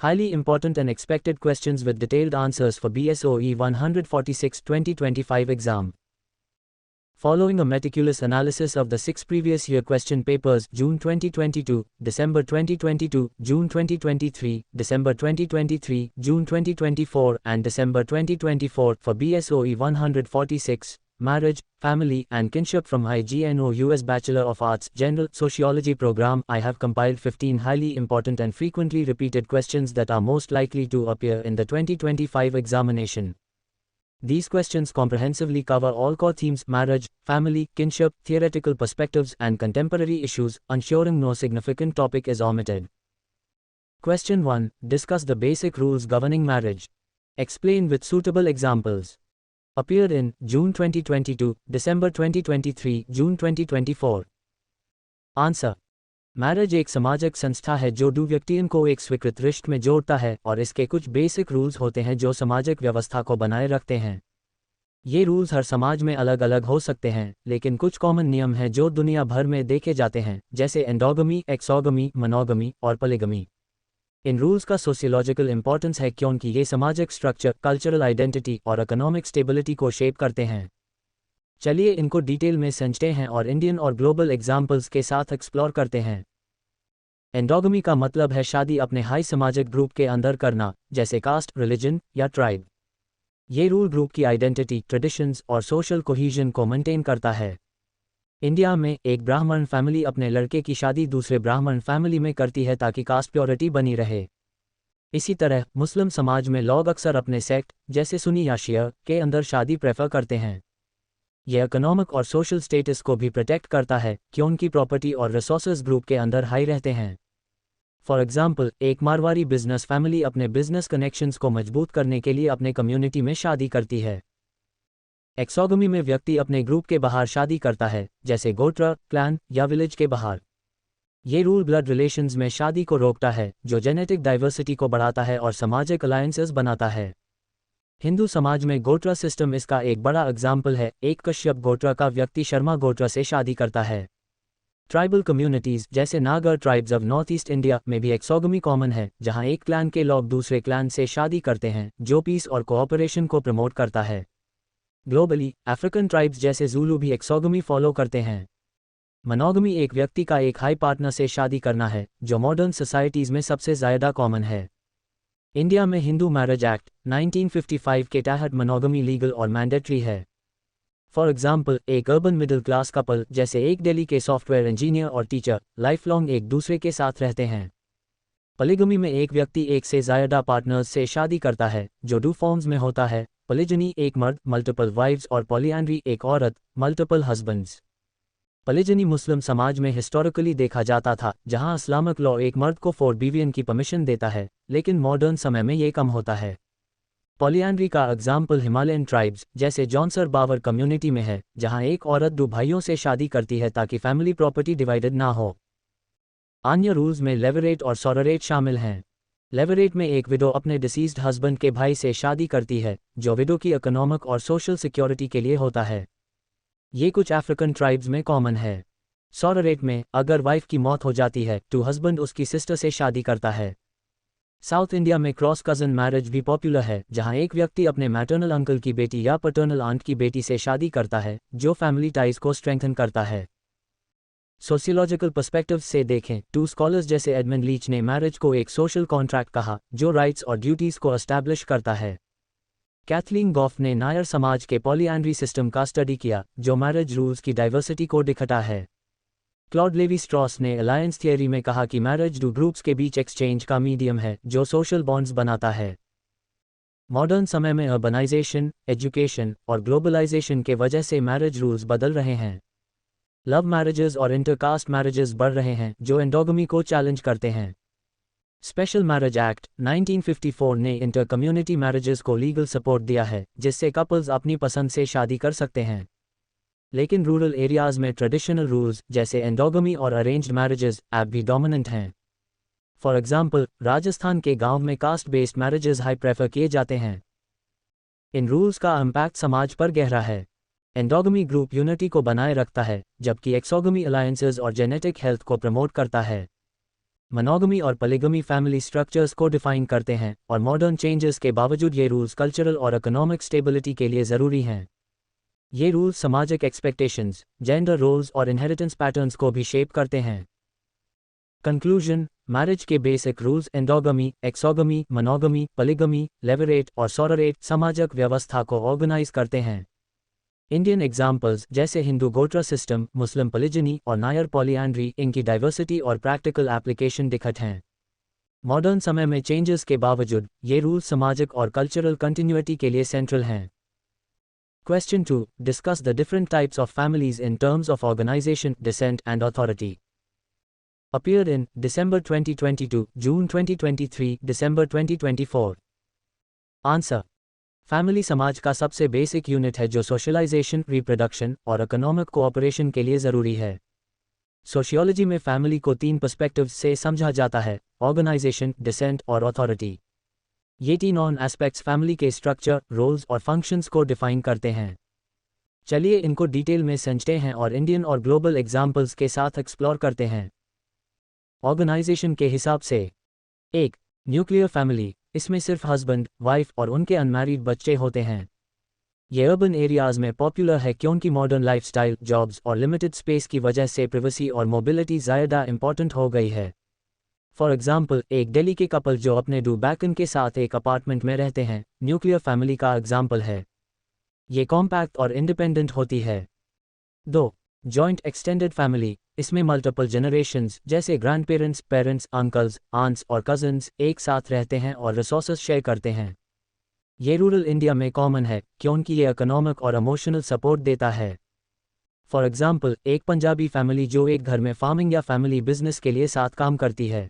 Highly important and expected questions with detailed answers for BSOE 146 2025 exam. Following a meticulous analysis of the 6 previous year question papers June 2022, December 2022, June 2023, December 2023, June 2024 and December 2024 for BSOE 146, Marriage, Family and Kinship from IGNO US Bachelor of Arts General Sociology program, I have compiled 15 highly important and frequently repeated questions that are most likely to appear in the 2025 examination. These questions comprehensively cover all core themes: marriage, family, kinship, theoretical perspectives, and contemporary issues, ensuring no significant topic is omitted. Question 1. Discuss the basic rules governing marriage. Explain with suitable examples. Appeared in June 2022, December 2023, June 2024. Answer. Marriage एक सामाजिक संस्था है जो दो व्यक्तियों को एक स्वीकृत रिश्ते में जोड़ता है और इसके कुछ बेसिक रूल्स होते हैं जो सामाजिक व्यवस्था को बनाए रखते हैं। ये रूल्स हर समाज में अलग अलग हो सकते हैं, लेकिन कुछ कॉमन नियम हैं जो दुनिया भर में देखे जाते हैं, जैसे एंडोगमी, एक्सोगमी, मोनोगमी और पॉलीगमी। इन रूल्स का सोशियोलॉजिकल इंपॉर्टेंस है क्योंकि ये सामाजिक स्ट्रक्चर, कल्चरल आइडेंटिटी और इकोनॉमिक स्टेबिलिटी को शेप करते हैं। चलिए इनको डिटेल में समझते हैं और इंडियन और ग्लोबल एग्जाम्पल्स के साथ एक्सप्लोर करते हैं। एंडोगमी का मतलब है शादी अपने हाई सामाजिक ग्रुप के अंदर करना, जैसे कास्ट, रिलीजन या ट्राइब। ये रूल ग्रुप की आइडेंटिटी, ट्रेडिशंस और सोशल कोहीजन को मेंटेन करता है। इंडिया में एक ब्राह्मण फैमिली अपने लड़के की शादी दूसरे ब्राह्मण फैमिली में करती है ताकि कास्ट प्योरिटी बनी रहे। इसी तरह मुस्लिम समाज में लोग अक्सर अपने सेक्ट, जैसे सुन्नी या शिया, के अंदर शादी प्रेफर करते हैं। यह इकोनॉमिक और सोशल स्टेटस को भी प्रोटेक्ट करता है क्योंकि प्रॉपर्टी और रिसोर्सेज ग्रुप के अंदर हाई रहते हैं। फॉर एग्जाम्पल, एक मारवाड़ी बिजनेस फैमिली अपने बिजनेस कनेक्शंस को मजबूत करने के लिए अपने कम्युनिटी में शादी करती है। एक्सोगमी में व्यक्ति अपने ग्रुप के बाहर शादी करता है, जैसे गोत्र, क्लैन या विलेज के बाहर। ये रूल ब्लड रिलेशंस में शादी को रोकता है, जो जेनेटिक डाइवर्सिटी को बढ़ाता है और सामाजिक अलायंसेस बनाता है। हिंदू समाज में गोत्रा सिस्टम इसका एक बड़ा एग्जाम्पल है। एक कश्यप गोत्रा का व्यक्ति शर्मा गोत्रा से शादी करता है। ट्राइबल कम्युनिटीज जैसे नागर tribes of north east India में भी एक्सोगमी कॉमन है, जहां एक क्लैन के लोग दूसरे क्लैन से शादी करते हैं, जो पीस और कोऑपरेशन को प्रमोट करता है। ग्लोबली, अफ्रीकन ट्राइब्स जैसे ज़ूलू भी एक्सोगमी फॉलो करते हैं। मोनोगमी एक व्यक्ति का एक हाई पार्टनर से शादी करना है, जो मॉडर्न सोसाइटीज़ में सबसे ज़्यादा कॉमन है। इंडिया में हिंदू मैरिज एक्ट 1955 के तहत मोनोगमी लीगल और मैंडेटरी है। फॉर एग्जाम्पल, एक अर्बन मिडिल क्लास कपल जैसे एक दिल्ली के सॉफ्टवेयर इंजीनियर और टीचर लाइफ लॉन्ग एक दूसरे के साथ रहते हैं। पॉलीगमी में एक व्यक्ति एक से ज़्यादा पार्टनर्स से शादी करता है, जो दो फॉर्म्स में होता है। पॉलीजनी एक मर्द, मल्टीपल वाइव्स और पॉलीएंड्री एक औरत, मल्टीपल हस्बैंड्स। पॉलीजनी मुस्लिम समाज में हिस्टोरिकली देखा जाता था, जहां इस्लामिक लॉ एक मर्द को 4 बीवियों की परमिशन देता है, लेकिन मॉडर्न समय में ये कम होता है। पॉलीएंड्री का एग्जाम्पल हिमालयन ट्राइब्स जैसे जॉनसर बावर कम्युनिटी में है, जहां एक औरत 2 भाइयों से शादी करती है ताकि फैमिली प्रॉपर्टी डिवाइडेड ना हो। अन्य रूल्स में लेवरेट और सोररेट शामिल हैं। लेवरेट में एक विडो अपने डिसीज्ड हस्बैंड के भाई से शादी करती है, जो विडो की इकोनॉमिक और सोशल सिक्योरिटी के लिए होता है। ये कुछ अफ्रीकन ट्राइब्स में कॉमन है। सोररेट में अगर वाइफ की मौत हो जाती है तो हस्बैंड उसकी सिस्टर से शादी करता है। साउथ इंडिया में क्रॉस कज़न मैरिज भी पॉपुलर है, जहां एक व्यक्ति अपने मैटरनल अंकल की बेटी या पैटर्नल आंट की बेटी से शादी करता है, जो फैमिली टाइज को स्ट्रेंथन करता है। सोशियोलॉजिकल पर्सपेक्टिव से देखें, 2 स्कॉलर्स जैसे एडमंड लीच ने मैरिज को एक सोशल कॉन्ट्रैक्ट कहा, जो राइट्स और ड्यूटीज को एस्टैब्लिश करता है। कैथलीन गॉफ ने नायर समाज के पॉलीएंड्री सिस्टम का स्टडी किया, जो मैरिज रूल्स की डाइवर्सिटी को दिखाता है। क्लॉड लेवी स्ट्रॉस ने अलायंस थियरी में कहा कि मैरिज 2 ग्रुप्स के बीच एक्सचेंज का मीडियम है, जो सोशल बॉन्ड्स बनाता है। मॉडर्न समय में अर्बनाइजेशन, एजुकेशन और ग्लोबलाइजेशन के वजह से मैरिज रूल्स बदल रहे हैं। लव मैरिजेस और इंटरकास्ट मैरिजेस बढ़ रहे हैं, जो एंडोगमी को चैलेंज करते हैं। स्पेशल मैरिज एक्ट 1954 ने इंटर कम्युनिटी मैरिजेस को लीगल सपोर्ट दिया है, जिससे कपल्स अपनी पसंद से शादी कर सकते हैं। लेकिन रूरल एरियाज में ट्रेडिशनल रूल्स जैसे एंडोगमी और अरेंज्ड मैरिजेस अब भी डोमिनेंट हैं। फॉर एग्जाम्पल, राजस्थान के गांव में caste based marriages high prefer किए जाते हैं। इन रूल्स का इम्पैक्ट समाज पर गहरा है। एंडोगमी ग्रुप यूनिटी को बनाए रखता है, जबकि एक्सोगमी अलायंसेस और जेनेटिक हेल्थ को प्रमोट करता है। मोनोगमी और पॉलीगमी फैमिली स्ट्रक्चर्स को डिफाइन करते हैं और मॉडर्न चेंजेस के बावजूद ये रूल्स कल्चरल और इकोनॉमिक स्टेबिलिटी के लिए ज़रूरी हैं। ये रूल्स सामाजिक एक्सपेक्टेशंस, जेंडर रोल्स और इनहेरिटेंस पैटर्न्स को भी शेप करते हैं। कंक्लूजन, मैरिज के basic rules endogamy, exogamy, monogamy, polygamy, levirate और सोररेट सामाजिक व्यवस्था को ऑर्गेनाइज करते हैं। इंडियन एग्जाम्पल्स जैसे हिंदू गोत्रा सिस्टम, मुस्लिम पॉलीजनी और नायर पॉलीएंड्री इनकी डाइवर्सिटी और प्रैक्टिकल एप्लीकेशन दिखत हैं। मॉडर्न समय में चेंजेस के बावजूद ये रूल्स सामाजिक और कल्चरल कंटिन्यूटी के लिए सेंट्रल हैं। Question 2. Discuss the different types of families in terms of organization, descent and authority. Appeared in December 2022, June 2023, December 2024. Answer. Family समाज का सबसे बेसिक यूनिट है जो सोशलाइजेशन, रिप्रोडक्शन और इकोनॉमिक कोऑपरेशन के लिए ज़रूरी है। सोशियोलॉजी में फैमिली को 3 पर्सपेक्टिव्स से समझा जाता है: ऑर्गेनाइजेशन, डिसेंट और अथॉरिटी। ये 3 ऑन एस्पेक्ट्स फैमिली के स्ट्रक्चर, रोल्स और फंक्शंस को डिफाइन करते हैं। चलिए इनको डिटेल में समझते हैं और इंडियन और ग्लोबल एग्जाम्पल्स के साथ एक्सप्लोर करते हैं। ऑर्गेनाइजेशन के हिसाब से 1. न्यूक्लियर फैमिली, इसमें सिर्फ हस्बैंड, वाइफ और उनके अनमैरिड बच्चे होते हैं। ये अर्बन एरियाज में पॉपुलर है क्योंकि मॉडर्न लाइफस्टाइल, जॉब्स और लिमिटेड स्पेस की वजह से प्राइवेसी और मोबिलिटी ज़्यादा इंपॉर्टेंट हो गई है। फॉर एग्जाम्पल, एक दिल्ली के कपल जो अपने डू बैकन के साथ एक अपार्टमेंट में रहते हैं, न्यूक्लियर फैमिली का एग्जाम्पल है। ये कॉम्पैक्ट और इंडिपेंडेंट होती है। 2. जॉइंट एक्सटेंडेड फैमिली, इसमें मल्टीपल जनरेशंस जैसे grand parents, parents, uncles, aunts और कजन्स एक साथ रहते हैं और रिसोर्सेज शेयर करते हैं। ये रूरल इंडिया में कॉमन है क्योंकि ये इकोनॉमिक और इमोशनल सपोर्ट देता है। फॉर एग्जाम्पल, एक पंजाबी फैमिली जो एक घर में फार्मिंग या फैमिली बिजनेस के लिए साथ काम करती है।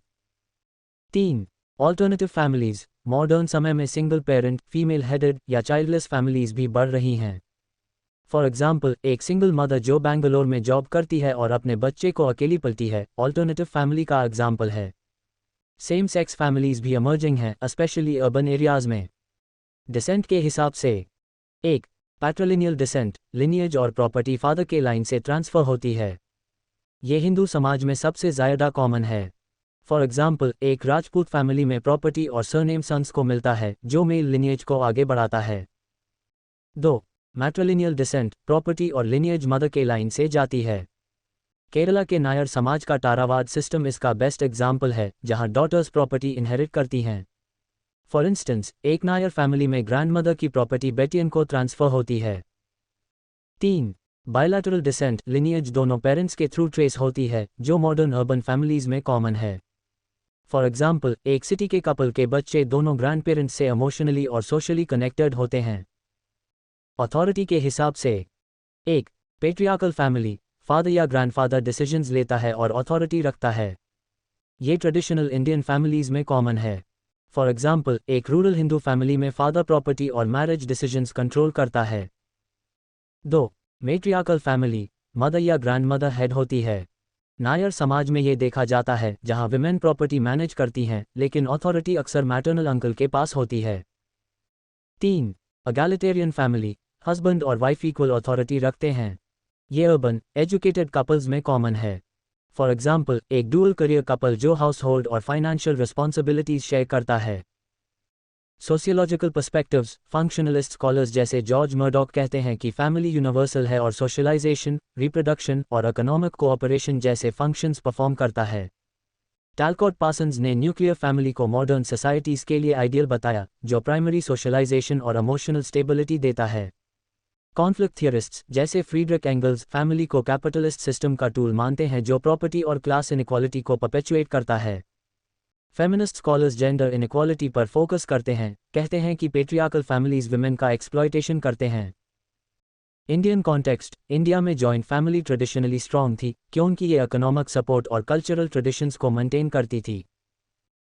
3. ऑल्टरनेटिव फैमिलीज, मॉडर्न समय में सिंगल पेरेंट, फीमेल हेडेड या चाइल्डलेस फैमिलीज भी बढ़ रही हैं। फॉर एग्जाम्पल, एक सिंगल मदर जो बेंगलोर में जॉब करती है और अपने बच्चे को अकेली पलती है, ऑल्टरनेटिव फैमिली का एग्जाम्पल है। सेम सेक्स फैमिलीज भी इमर्जिंग हैं, स्पेशली अर्बन एरियाज में। डिसेंट के हिसाब से 1. पैट्रिलिनियल डिसेंट, लिनिएज और प्रॉपर्टी फादर के लाइन से ट्रांसफर होती है। ये हिंदू समाज में सबसे ज़्यादा कॉमन है। फॉर एग्जाम्पल, एक राजपूत फैमिली में प्रॉपर्टी और सरनेम सन्स को मिलता है जो मेल लिनिएज को आगे बढ़ाता है। 2. मैट्रिलिनियल डिसेंट, प्रॉपर्टी और लिनिएज मदर के लाइन से जाती है। केरला के नायर समाज का टारावाड सिस्टम इसका बेस्ट एग्जाम्पल है, जहां डॉटर्स प्रॉपर्टी इनहेरिट करती हैं। फॉर इंस्टेंस, एक नायर फैमिली में ग्रैंडमदर की प्रॉपर्टी बेटियन को ट्रांसफर होती है। 3. बायलैटरल डिसेंट, लिनिएज दोनों पेरेंट्स के थ्रू ट्रेस होती है, जो मॉडर्न अर्बन फैमिलीज में कॉमन है। फॉर एग्जाम्पल, एक सिटी के कपल के बच्चे दोनों ग्रैंड पेरेंट्स से इमोशनली और सोशली कनेक्टेड होते हैं। अथॉरिटी के हिसाब से 1. पेट्रियार्कल फैमिली, फादर या ग्रैंडफादर डिसीजंस लेता है और अथॉरिटी रखता है। ये ट्रेडिशनल इंडियन फैमिलीज में कॉमन है। फॉर एग्जाम्पल, एक रूरल हिंदू फैमिली में फादर प्रॉपर्टी और मैरिज डिसीजंस कंट्रोल करता है। 2. मैट्रियार्कल फैमिली, मदर या ग्रैंडमदर हेड होती है। नायर समाज में ये देखा जाता है जहां विमेन प्रॉपर्टी मैनेज करती हैं, लेकिन अथॉरिटी अक्सर मैटरनल अंकल के पास होती है। 3. एगैलिटेरियन फैमिली, हस्बैंड और वाइफ इक्वल अथॉरिटी रखते हैं। ये अर्बन, एजुकेटेड कपल्स में कॉमन है। फॉर एग्जाम्पल, एक डुअल करियर कपल जो हाउस होल्ड और फाइनेंशियल रिस्पॉन्सिबिलिटीज शेयर करता है। सोशियोलॉजिकल पर्सपेक्टिव्स, फंक्शनलिस्ट स्कॉलर्स जैसे जॉर्ज मर्डॉक कहते हैं कि फैमिली यूनिवर्सल है और सोशलाइजेशन, रिप्रोडक्शन और इकोनॉमिक कोऑपरेशन जैसे फंक्शंस परफॉर्म करता है। टैलकॉट पार्सन्स ने न्यूक्लियर फैमिली को मॉडर्न सोसाइटीज़ के लिए आइडियल बताया, जो प्राइमरी सोशलाइजेशन और इमोशनल स्टेबिलिटी देता है। कॉन्फ्लिक्ट थियरिस्ट्स जैसे फ्रीडरिक एंगल्स फैमिली को कैपिटलिस्ट सिस्टम का टूल मानते हैं जो प्रॉपर्टी और क्लास इनइक्वालिटी को परपेचुएट करता है। फेमिनिस्ट स्कॉलर्स जेंडर इनइक्वालिटी पर फोकस करते हैं, कहते हैं कि पेट्रियार्कल फैमिलीज विमेन का एक्सप्लॉयटेशन करते हैं। इंडियन कॉन्टेक्स्ट, इंडिया में जॉइंट फैमिली ट्रेडिशनली स्ट्रॉन्ग थी क्योंकि ये इकोनॉमिक सपोर्ट और कल्चरल ट्रेडिशंस को मेंटेन करती थी।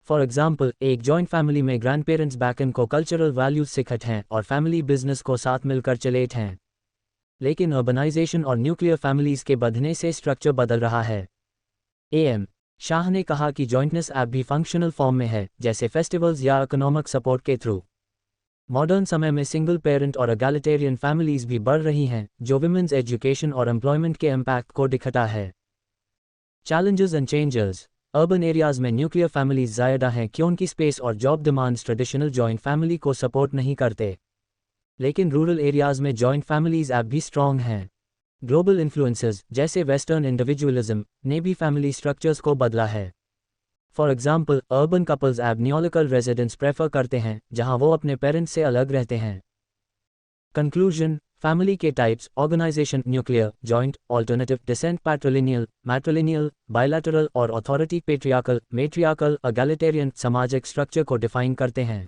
फॉर एग्जाम्पल, एक जॉइंट फैमिली में ग्रैंड पेरेंट्स बैकन को कल्चरल वैल्यूज सिखत हैं और फैमिली बिजनेस को साथ मिलकर चलेट हैं। लेकिन अर्बनाइजेशन और न्यूक्लियर फैमिलीज के बढ़ने से स्ट्रक्चर बदल रहा है। AM शाह ने कहा कि जॉइंटनेस ऐप भी फंक्शनल फॉर्म में है, जैसे फेस्टिवल्स या इकोनॉमिक सपोर्ट के थ्रू। मॉडर्न समय में सिंगल पेरेंट और एगैलिटेरियन फैमिलीज भी बढ़ रही हैं, जो विमेंस एजुकेशन और एम्प्लॉयमेंट के इम्पैक्ट को दिखता है। Challenges and changes, urban areas में न्यूक्लियर फैमिलीज ज़्यादा हैं क्योंकि स्पेस और job demands traditional joint family को सपोर्ट नहीं करते। लेकिन रूरल एरियाज में जॉइंट फैमिलीज अब भी स्ट्रॉन्ग हैं। ग्लोबल इन्फ्लुएंसेस जैसे वेस्टर्न इंडिविजुअलिज्म ने भी फैमिली स्ट्रक्चर्स को बदला है। फॉर एग्जाम्पल, अर्बन कपल्स अब न्यूलिकल रेजिडेंस प्रेफर करते हैं जहां वो अपने पेरेंट्स से अलग रहते हैं। कंक्लूजन, फैमिली के types, organization, nuclear, joint, alternative, descent, patrilineal, matrilineal, bilateral और अथॉरिटी, पेट्रियार्कल, मेट्रियार्कल, एगैलिटेरियन सामाजिक स्ट्रक्चर को डिफाइन करते हैं।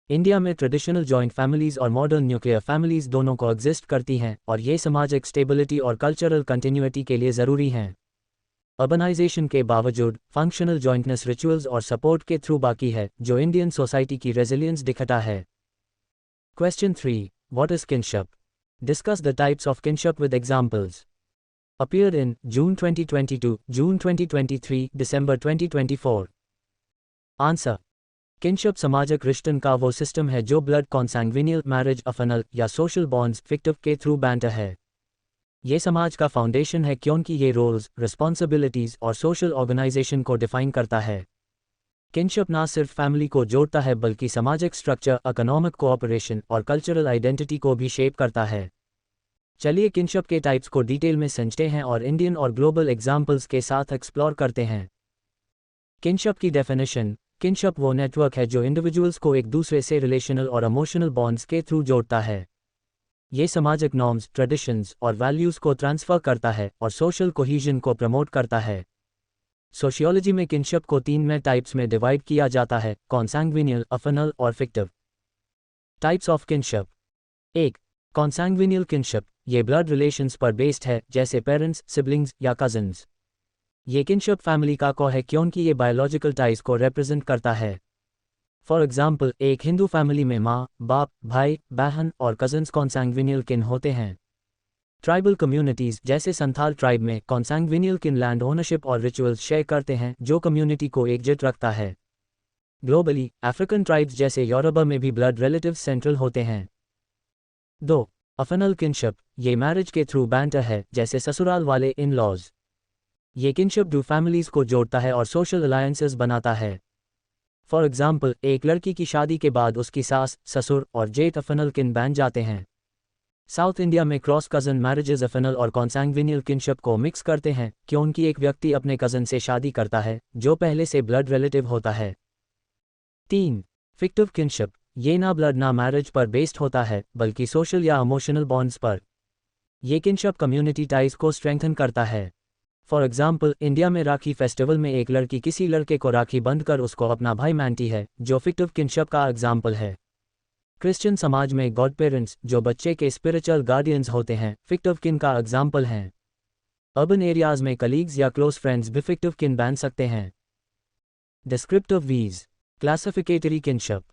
इंडिया में ट्रेडिशनल जॉइंट फैमिलीज और मॉडर्न न्यूक्लियर फैमिलीज दोनों को एग्जिस्ट करती हैं और ये सामाजिक स्टेबिलिटी और कल्चरल कंटिन्यूटी के लिए ज़रूरी हैं। अर्बनाइजेशन के बावजूद फंक्शनल जॉइंटनेस रिचुअल्स और सपोर्ट के थ्रू बाकी है, जो इंडियन सोसाइटी की रेजिलियंस दिखाता है। Question 3. What is kinship? Discuss the types of kinship with examples. Appeared in June 2022, June 2023, December 2024. Answer. Kinship सामाजिक रिश्तन का वो सिस्टम है जो ब्लड, कॉन्सैंग्विनियल, मैरिज, अफनल या सोशल बॉन्ड्स, फिक्टिव के थ्रू बैंटर है। ये समाज का फाउंडेशन है क्योंकि ये रोल्स, रिस्पॉन्सिबिलिटीज और सोशल ऑर्गेनाइजेशन को डिफाइन करता है। किनशिप ना सिर्फ फैमिली को जोड़ता है बल्कि सामाजिक स्ट्रक्चर, इकोनॉमिक कोऑपरेशन और कल्चरल आइडेंटिटी को भी शेप करता है। चलिए किनशिप के टाइप्स को डिटेल में समझते हैं और इंडियन और ग्लोबल एग्जाम्पल्स के साथ एक्सप्लोर करते हैं। किनशिप की डेफिनेशन। किनशिप वो नेटवर्क है जो इंडिविजुअल्स को एक दूसरे से रिलेशनल और इमोशनल बॉन्ड्स के थ्रू जोड़ता है। ये सामाजिक नॉर्म्स, ट्रेडिशंस और वैल्यूज़ को ट्रांसफ़र करता है और सोशल कोहीजन को प्रमोट करता है। सोशियोलॉजी में किनशिप को 3 में टाइप्स में डिवाइड किया जाता है: कॉन्सैंग्विनियल, अफनल और fictive. Types of kinship. 1. Consanguineal kinship. ये ब्लड रिलेशंस पर बेस्ड है, जैसे पेरेंट्स, सिबलिंग्स या कजन्स। ये किनशिप फैमिली का को है क्योंकि ये बायोलॉजिकल टाइज को रिप्रेजेंट करता है। फॉर एग्जाम्पल, एक हिंदू फैमिली में माँ, बाप, भाई, बहन और कजन्स कॉन्सैंग्विनियल किन होते हैं। ट्राइबल कम्युनिटीज़ जैसे संथाल ट्राइब में कॉन्सैंग्विनियल किन लैंड ओनरशिप और रिचुअल्स शेयर करते हैं जो कम्युनिटी को एकजुट रखता है। ग्लोबली, अफ्रीकन ट्राइब्स जैसे योरुबा में भी ब्लड रिलेटिव्स सेंट्रल होते हैं। 2. अफनल किनशिप। ये मैरिज के थ्रू बैंटर है, जैसे ससुराल वाले इन लॉज। ये किनशिप डू फैमिलीज़ को जोड़ता है और सोशल अलायंसेस बनाता है। फॉर एग्जाम्पल, एक लड़की की शादी के बाद उसकी सास, ससुर और जेठ अफनल किन बन जाते हैं। साउथ इंडिया में क्रॉस कज़न मैरिजेज अफनल और कॉन्सैंग्विनियल किनशिप को मिक्स करते हैं क्योंकि एक व्यक्ति अपने कज़न से शादी करता है जो पहले से ब्लड रिलेटिव होता है। 3. फिक्टिव किनशिप। ये ना ब्लड ना मैरिज पर बेस्ड होता है बल्कि सोशल या इमोशनल बॉन्ड्स पर। ये किनशिप कम्युनिटी टाइज को स्ट्रेंथन करता है। फॉर एग्जाम्पल, इंडिया में राखी फेस्टिवल में एक लड़की किसी लड़के को राखी बंधकर उसको अपना भाई मानती है, जो फिक्टिव किनशिप का एग्जाम्पल है। क्रिश्चियन समाज में गॉड पेरेंट्स, जो बच्चे के स्पिरिचुअल गार्डियंस होते हैं, फिक्टिव किन का एग्जाम्पल हैं। अर्बन एरियाज में कलीग्स या क्लोज फ्रेंड्स भी फिक्टिव किन बन सकते हैं। Descriptive vs. Classificatory kinship.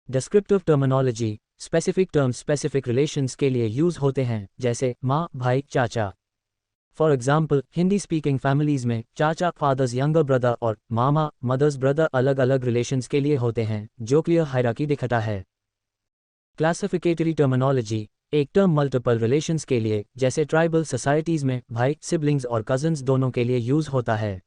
Descriptive terminology. Specific terms specific relations के लिए यूज होते हैं, जैसे माँ, भाई, चाचा। For example, Hindi speaking families में चाचा, फादर्स यंगर ब्रदर और मामा, मदर्स ब्रदर अलग अलग रिलेशंस के लिए होते हैं, जो क्लियर हायरार्की दिखाता है। क्लासिफिकेटरी टर्मिनोलॉजी। एक टर्म मल्टीपल रिलेशंस के लिए, जैसे ट्राइबल सोसाइटीज़ में भाई, सिबलिंग्स और कजन्स दोनों के लिए यूज होता है।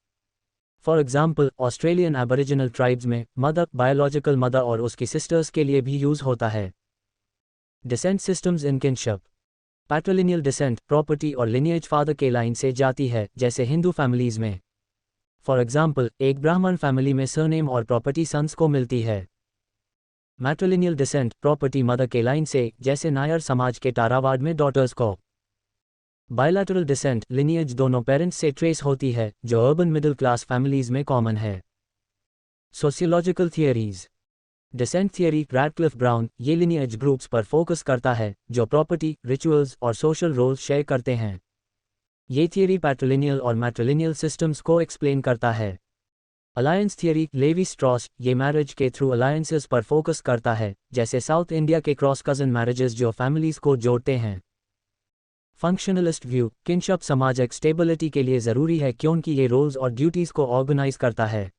For example, Australian aboriginal tribes में मदर, बायोलॉजिकल मदर और उसकी सिस्टर्स के लिए भी यूज होता है। Descent systems in kinship. Patrilineal descent property और लिनिएज फादर के लाइन से जाती है, जैसे हिंदू फैमिलीज में। फॉर एग्जाम्पल, एक ब्राह्मण फैमिली में सरनेम और प्रॉपर्टी सन्स को मिलती है। मैट्रिलिनियल डिसेंट प्रॉपर्टी मदर के लाइन से, जैसे नायर समाज के टारावाड में डॉटर्स को। बायलैटरल डिसेंट लिनिएज दोनों पेरेंट्स से ट्रेस होती है, जो अर्बन मिडिल क्लास फैमिलीज में कॉमन है। Sociological theories. Descent theory Radcliffe Brown ये लिनिएज ग्रुप्स पर फोकस करता है जो प्रॉपर्टी, रिचुअल्स और सोशल रोल्स शेयर करते हैं। ये थियरी पैट्रिलिनियल और मैट्रिलिनियल सिस्टम्स को एक्सप्लेन करता है। अलायंस थियरी लेवी स्ट्रॉस ये मैरिज के थ्रू अलायंसेस पर फोकस करता है, जैसे साउथ इंडिया के क्रॉस कज़न मैरिजेस जो फैमिलीज को जोड़ते हैं। Functionalist view. किनशिप सामाजिक स्टेबिलिटी के लिए ज़रूरी है क्योंकि ये रोल्स और ड्यूटीज़ को ऑर्गेनाइज करता है।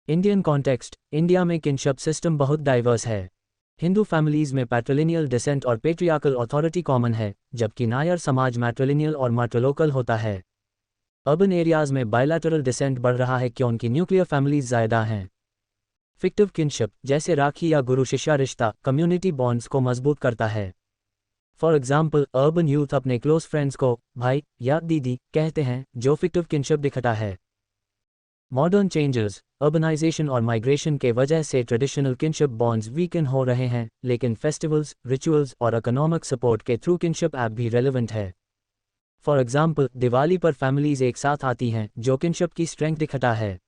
Indian context. इंडिया में किनशिप सिस्टम बहुत डाइवर्स है। हिंदू फैमिलीज में पैट्रिलिनियल डिसेंट और पेट्रियार्कल अथॉरिटी कॉमन है, जबकि नायर समाज मैट्रिलिनियल और मैट्रिलोकल होता है। अर्बन एरियाज में बायलैटरल डिसेंट बढ़ रहा है क्योंकि न्यूक्लियर फैमिलीज ज़्यादा हैं। फिक्टिव किनशिप जैसे राखी या गुरु शिष्या रिश्ता कम्युनिटी बॉन्ड्स को मजबूत करता है। फॉर एग्जाम्पल, अर्बन यूथ अपने क्लोज फ्रेंड्स को भाई या दीदी कहते हैं, जो फिक्टिव किनशिप दिखाता है। मॉडर्न चेंजेस, अर्बनाइजेशन और माइग्रेशन के वजह से ट्रेडिशनल किनशिप बॉन्ड्स वीकन हो रहे हैं, लेकिन फेस्टिवल्स, रिचुअल्स और इकोनॉमिक सपोर्ट के थ्रू किनशिप ऐप भी रेलेवेंट है। फॉर एग्जाम्पल, दिवाली पर फैमिलीज एक साथ आती हैं, जो किनशिप की स्ट्रेंथ दिखाता है।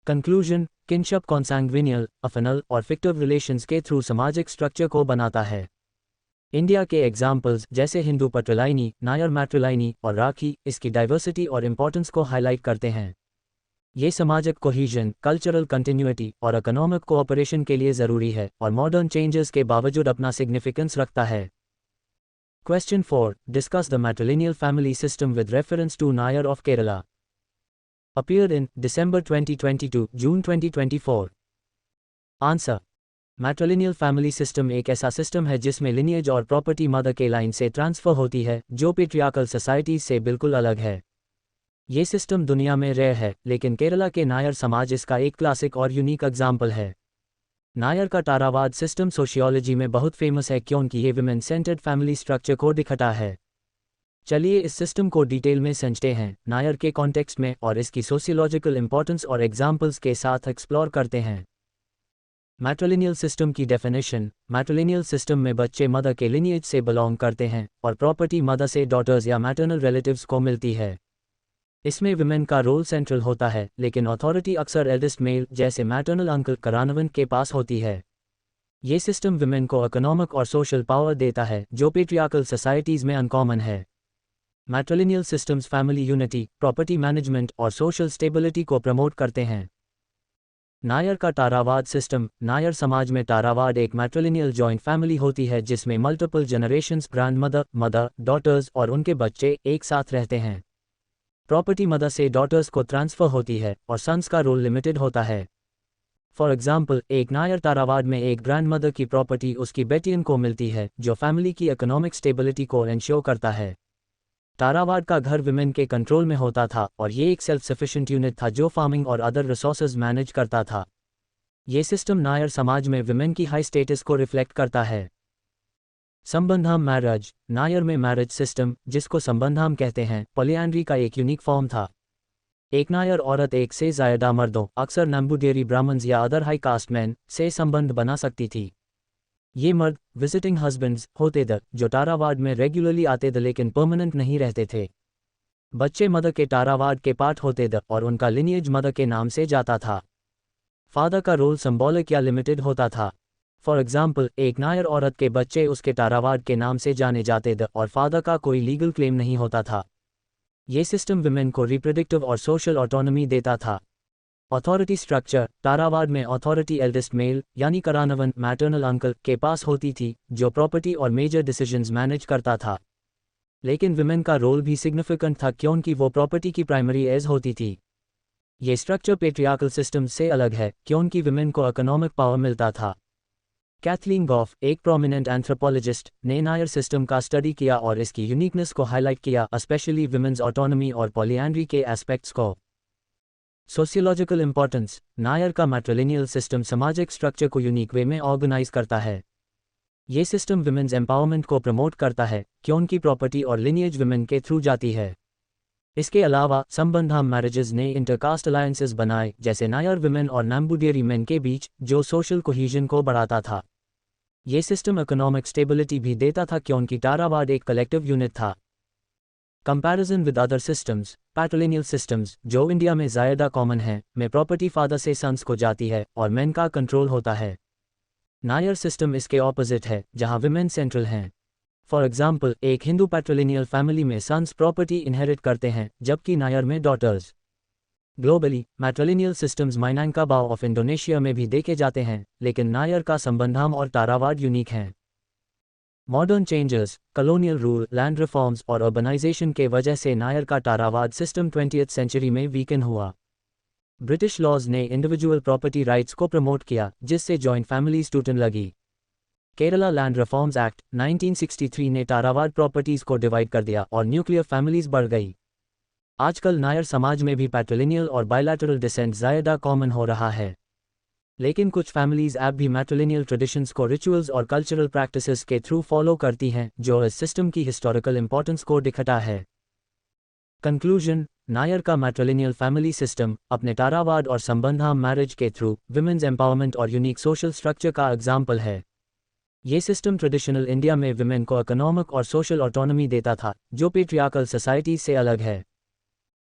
कंक्लूजन, किनशिप कॉन्सैंग्विनियल, अफिनल और फिक्टिव रिलेशंस के थ्रू सामाजिक स्ट्रक्चर को बनाता है। इंडिया के एग्जाम्पल्स जैसे हिंदू पट्रिलाइनी, नायर मैट्रिलाइनी और राखी इसकी डाइवर्सिटी और इम्पोर्टेंस को हाईलाइट करते हैं। ये सामाजिक कोहीजन, कल्चरल कंटिन्यूटी और इकोनॉमिक कोऑपरेशन के लिए ज़रूरी है और मॉडर्न चेंजेस के बावजूद अपना सिग्निफिकेंस रखता है। Question 4. Discuss the matrilineal family system with reference to Nair of Kerala. Appeared in December 2022, June 2024। Answer: matrilineal family system एक ऐसा सिस्टम है जिसमें लिनिएज और प्रॉपर्टी मदर के लाइन से ट्रांसफ़र होती है, जो पेट्रियार्कल सोसाइटीज से बिल्कुल अलग है। ये सिस्टम दुनिया में रेयर है, लेकिन केरला के नायर समाज इसका एक क्लासिक और यूनिक एग्जाम्पल है। नायर का तारावाद सिस्टम सोशियोलॉजी में बहुत फेमस है क्योंकि ये विमेन सेंटर्ड फैमिली स्ट्रक्चर को दिखाता है। चलिए इस सिस्टम को डिटेल में समझते हैं, नायर के कॉन्टेक्स्ट में और इसकी सोशियोलॉजिकल इंपॉर्टेंस और एग्जाम्पल्स के साथ एक्सप्लोर करते हैं। मैट्रिलिनियल सिस्टम की डेफिनेशन: मैट्रिलिनियल सिस्टम में बच्चे मदर के लिनिएज से बिलोंग करते हैं और प्रॉपर्टी मदर से डॉटर्स या मैटरनल रिलेटिव्स को मिलती है। इसमें विमेन का रोल सेंट्रल होता है, लेकिन अथॉरिटी अक्सर एल्डेस्ट मेल जैसे मैटरनल अंकल करानवन के पास होती है। ये सिस्टम विमेन को इकोनॉमिक और सोशल पावर देता है, जो पेट्रियार्कल सोसाइटीज़ में अनकॉमन है। Matrilineal systems family unity, property management और सोशल स्टेबिलिटी को प्रमोट करते हैं। नायर का तारावाद सिस्टम: नायर समाज में तारावाद एक मैट्रिलिनियल जॉइंट फैमिली होती है जिसमें multiple generations, grandmother, mother, daughters और उनके बच्चे एक साथ रहते हैं। प्रॉपर्टी मदर से डॉटर्स को ट्रांसफ़र होती है और सन्स का रोल लिमिटेड होता है। फॉर एग्जाम्पल, एक नायर तारावाद में एक ग्रैंडमदर की प्रॉपर्टी उसकी बेटियन को मिलती है, जो फैमिली की इकोनॉमिक स्टेबिलिटी को एंश्योर करता है। तारावाड का घर विमेन के कंट्रोल में होता था और ये एक सेल्फ सफिशिएंट यूनिट था जो फार्मिंग और अदर रिसोर्सेज मैनेज करता था। ये सिस्टम नायर समाज में विमेन की हाई स्टेटस को रिफ्लेक्ट करता है। संबंधम मैरिज: नायर में मैरिज सिस्टम, जिसको संबंधम कहते हैं, पॉलीएंड्री का एक यूनिक फॉर्म था। एक नायर औरत एक से ज़्यादा मर्दों, अक्सर नंबूदिरी ब्राह्मण्स या अदर हाई कास्ट मैन, से संबंध बना सकती थी। ये मर्द विजिटिंग हस्बैंड्स होते थे, जो तारावाड में रेगुलरली आते थे लेकिन परमानेंट नहीं रहते थे। बच्चे मदर के तारावाड के पार्ट होते थे और उनका लिनिएज मदर के नाम से जाता था। फादर का रोल सिंबॉलिक या लिमिटेड होता था। फॉर एग्जाम्पल, एक नायर औरत के बच्चे उसके तारावाड के नाम से जाने जाते थे और फादर का कोई लीगल क्लेम नहीं होता था। ये सिस्टम विमेन को रिप्रोडक्टिव और सोशल ऑटोनॉमी देता था। अथॉरिटी स्ट्रक्चर: तारावाड में अथॉरिटी एल्डेस्ट मेल यानी करानवन, मैटरनल अंकल, के पास होती थी, जो प्रॉपर्टी और मेजर डिसीजंस मैनेज करता था। लेकिन विमेन का रोल भी सिग्निफिकेंट था क्योंकि वो प्रॉपर्टी की प्राइमरी एज होती थी। ये स्ट्रक्चर पेट्रियार्कल सिस्टम से अलग है क्योंकि विमेन को इकोनॉमिक पावर मिलता था। कैथलीन गॉफ, एक प्रोमिनेंट एंथ्रोपोलॉजिस्ट, ने नायर सिस्टम का स्टडी किया और इसकी यूनिकनेस को हाईलाइट किया, स्पेशली विमेन्स ऑटोनॉमी और पॉलीएंड्री के एस्पेक्ट्स को। सोशियोलॉजिकल इंपॉर्टेंस: नायर का मैट्रिलिनियल सिस्टम सामाजिक स्ट्रक्चर को यूनिक वे में ऑर्गेनाइज करता है। ये सिस्टम विमेन्स एम्पावरमेंट को प्रमोट करता है क्योंकि प्रॉपर्टी और लिनिएज विमेन के थ्रू जाती है। इसके अलावा संबंधम मैरिजेस ने इंटरकास्ट अलायंसेस बनाए, जैसे नायर विमेन और नंबूदिरी मेन के बीच, जो सोशल कोहीजन को बढ़ाता था। ये सिस्टम इकोनॉमिक स्टेबिलिटी भी देता था क्योंकि तारावाड एक कलेक्टिव यूनिट था। Comparison with other systems: पैट्रिलिनियल systems, जो इंडिया में ज़्यादा कॉमन है, में प्रॉपर्टी फादर से सन्स को जाती है और मेन का कंट्रोल होता है। नायर सिस्टम इसके ऑपोजिट है, जहां विमेन सेंट्रल हैं। फॉर एग्जाम्पल, एक हिंदू पैट्रिलिनियल फैमिली में सन्स प्रॉपर्टी इनहेरिट करते हैं, जबकि नायर में daughters. Globally, matrilineal systems Minangkabau of Indonesia में भी देखे जाते हैं, लेकिन नायर का संबंधम और तारावाड यूनिक हैं। Modern changes, colonial rule, land reforms और अर्बनाइजेशन के वजह से नायर का तारावाद सिस्टम 20वीं सेंचुरी में वीकन हुआ। ब्रिटिश लॉज ने इंडिविजुअल प्रॉपर्टी राइट्स को प्रमोट किया, जिससे जॉइंट फैमिलीज टूटने लगी। केरला लैंड रिफॉर्म्स एक्ट 1963 ने तारावाड प्रॉपर्टीज को डिवाइड कर दिया और न्यूक्लियर फैमिलीज बढ़ गई। आजकल नायर समाज में भी पैट्रिलिनियल और बायलैटरल डिसेंट ज़्यादा कॉमन हो रहा है। लेकिन कुछ फैमिलीज अब भी मैट्रिलिनियल ट्रेडिशंस को रिचुअल्स और कल्चरल प्रैक्टिसेस के थ्रू फॉलो करती हैं, जो इस सिस्टम की हिस्टोरिकल इंपॉर्टेंस को दिखाता है। कंक्लूजन, नायर का मैट्रिलिनियल फैमिली सिस्टम अपने तारावाद और संबंधा मैरिज के थ्रू विमेंस एम्पावरमेंट और यूनिक सोशल स्ट्रक्चर का एग्जाम्पल है। ये सिस्टम ट्रेडिशनल इंडिया में विमेन को इकोनॉमिक और सोशल ऑटोनॉमी देता था, जो पेट्रियार्कल सोसाइटी से अलग है।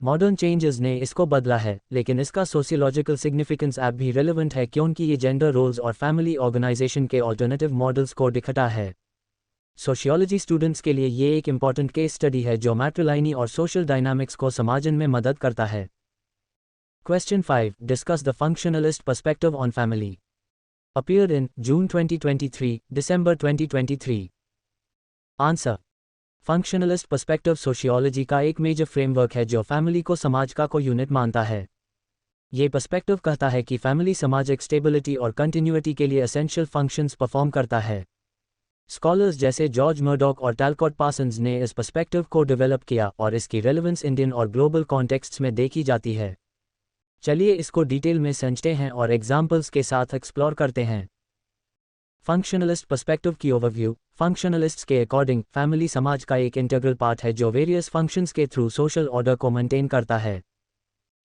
मॉडर्न चेंजेस ने इसको बदला है, लेकिन इसका सोशियोलॉजिकल सिग्निफिकेंस अब भी रेलेवेंट है क्योंकि ये जेंडर रोल्स और फैमिली ऑर्गेनाइजेशन के ऑल्टरनेटिव मॉडल्स को दिखाता है। सोशियोलॉजी स्टूडेंट्स के लिए ये एक इम्पॉर्टेंट केस स्टडी है जो मैट्रिलाइनी और सोशल डायनामिक्स को समझने में मदद करता है। Question 5, discuss the functionalist perspective on family. Appeared in June 2023, December 2023। Answer, functionalist perspective sociology का एक मेजर फ्रेमवर्क है जो फैमिली को समाज का को यूनिट मानता है। ये पर्सपेक्टिव कहता है कि फैमिली सामाजिक स्टेबिलिटी और कंटिन्यूटी के लिए एसेंशियल फंक्शंस परफॉर्म करता है। स्कॉलर्स जैसे जॉर्ज मर्डॉक और टैलकॉट पार्सन्स ने इस पर्सपेक्टिव को डेवलप किया और इसकी रेलेवेंस इंडियन और ग्लोबल कॉन्टेक्स्ट्स में देखी जाती है। चलिए इसको डिटेल में समझते हैं और एग्जाम्पल्स के साथ एक्सप्लोर करते हैं। फंक्शनलिस्ट पर्सपेक्टिव की ओवरव्यू। फंक्शनलिस्ट्स के अकॉर्डिंग फैमिली समाज का एक इंटीग्रल पार्ट है जो वेरियस फंक्शंस के थ्रू सोशल ऑर्डर को मेंटेन करता है।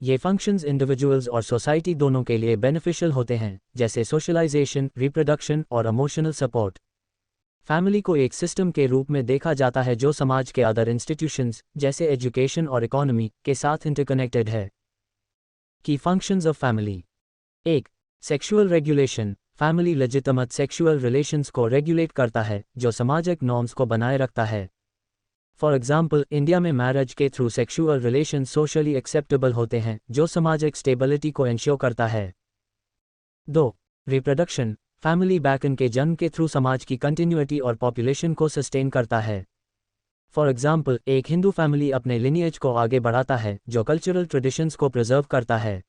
ये फंक्शंस इंडिविजुअल्स और सोसाइटी दोनों के लिए बेनिफिशियल होते हैं, जैसे सोशलाइजेशन, रिप्रोडक्शन और इमोशनल सपोर्ट। फैमिली को एक सिस्टम के रूप में देखा जाता है जो समाज के अदर इंस्टीट्यूशंस जैसे एजुकेशन और इकोनॉमी के साथ इंटरकनेक्टेड है। की functions of family. 1. Sexual regulation. Family legitimate sexual relations को रेगुलेट करता है, जो सामाजिक नॉर्म्स को बनाए रखता है। फॉर एग्जाम्पल, इंडिया में मैरिज के through sexual relation socially acceptable होते हैं, जो सामाजिक स्टेबिलिटी को इंश्योर करता है। 2. रिप्रोडक्शन। फैमिली बैकन के जन्म के थ्रू समाज की कंटिन्यूटी और पॉपुलेशन को सस्टेन करता है। फॉर एग्जाम्पल, एक हिंदू फैमिली अपने लिनिएज को आगे बढ़ाता है, जो कल्चरल ट्रेडिशंस को प्रिजर्व करता है।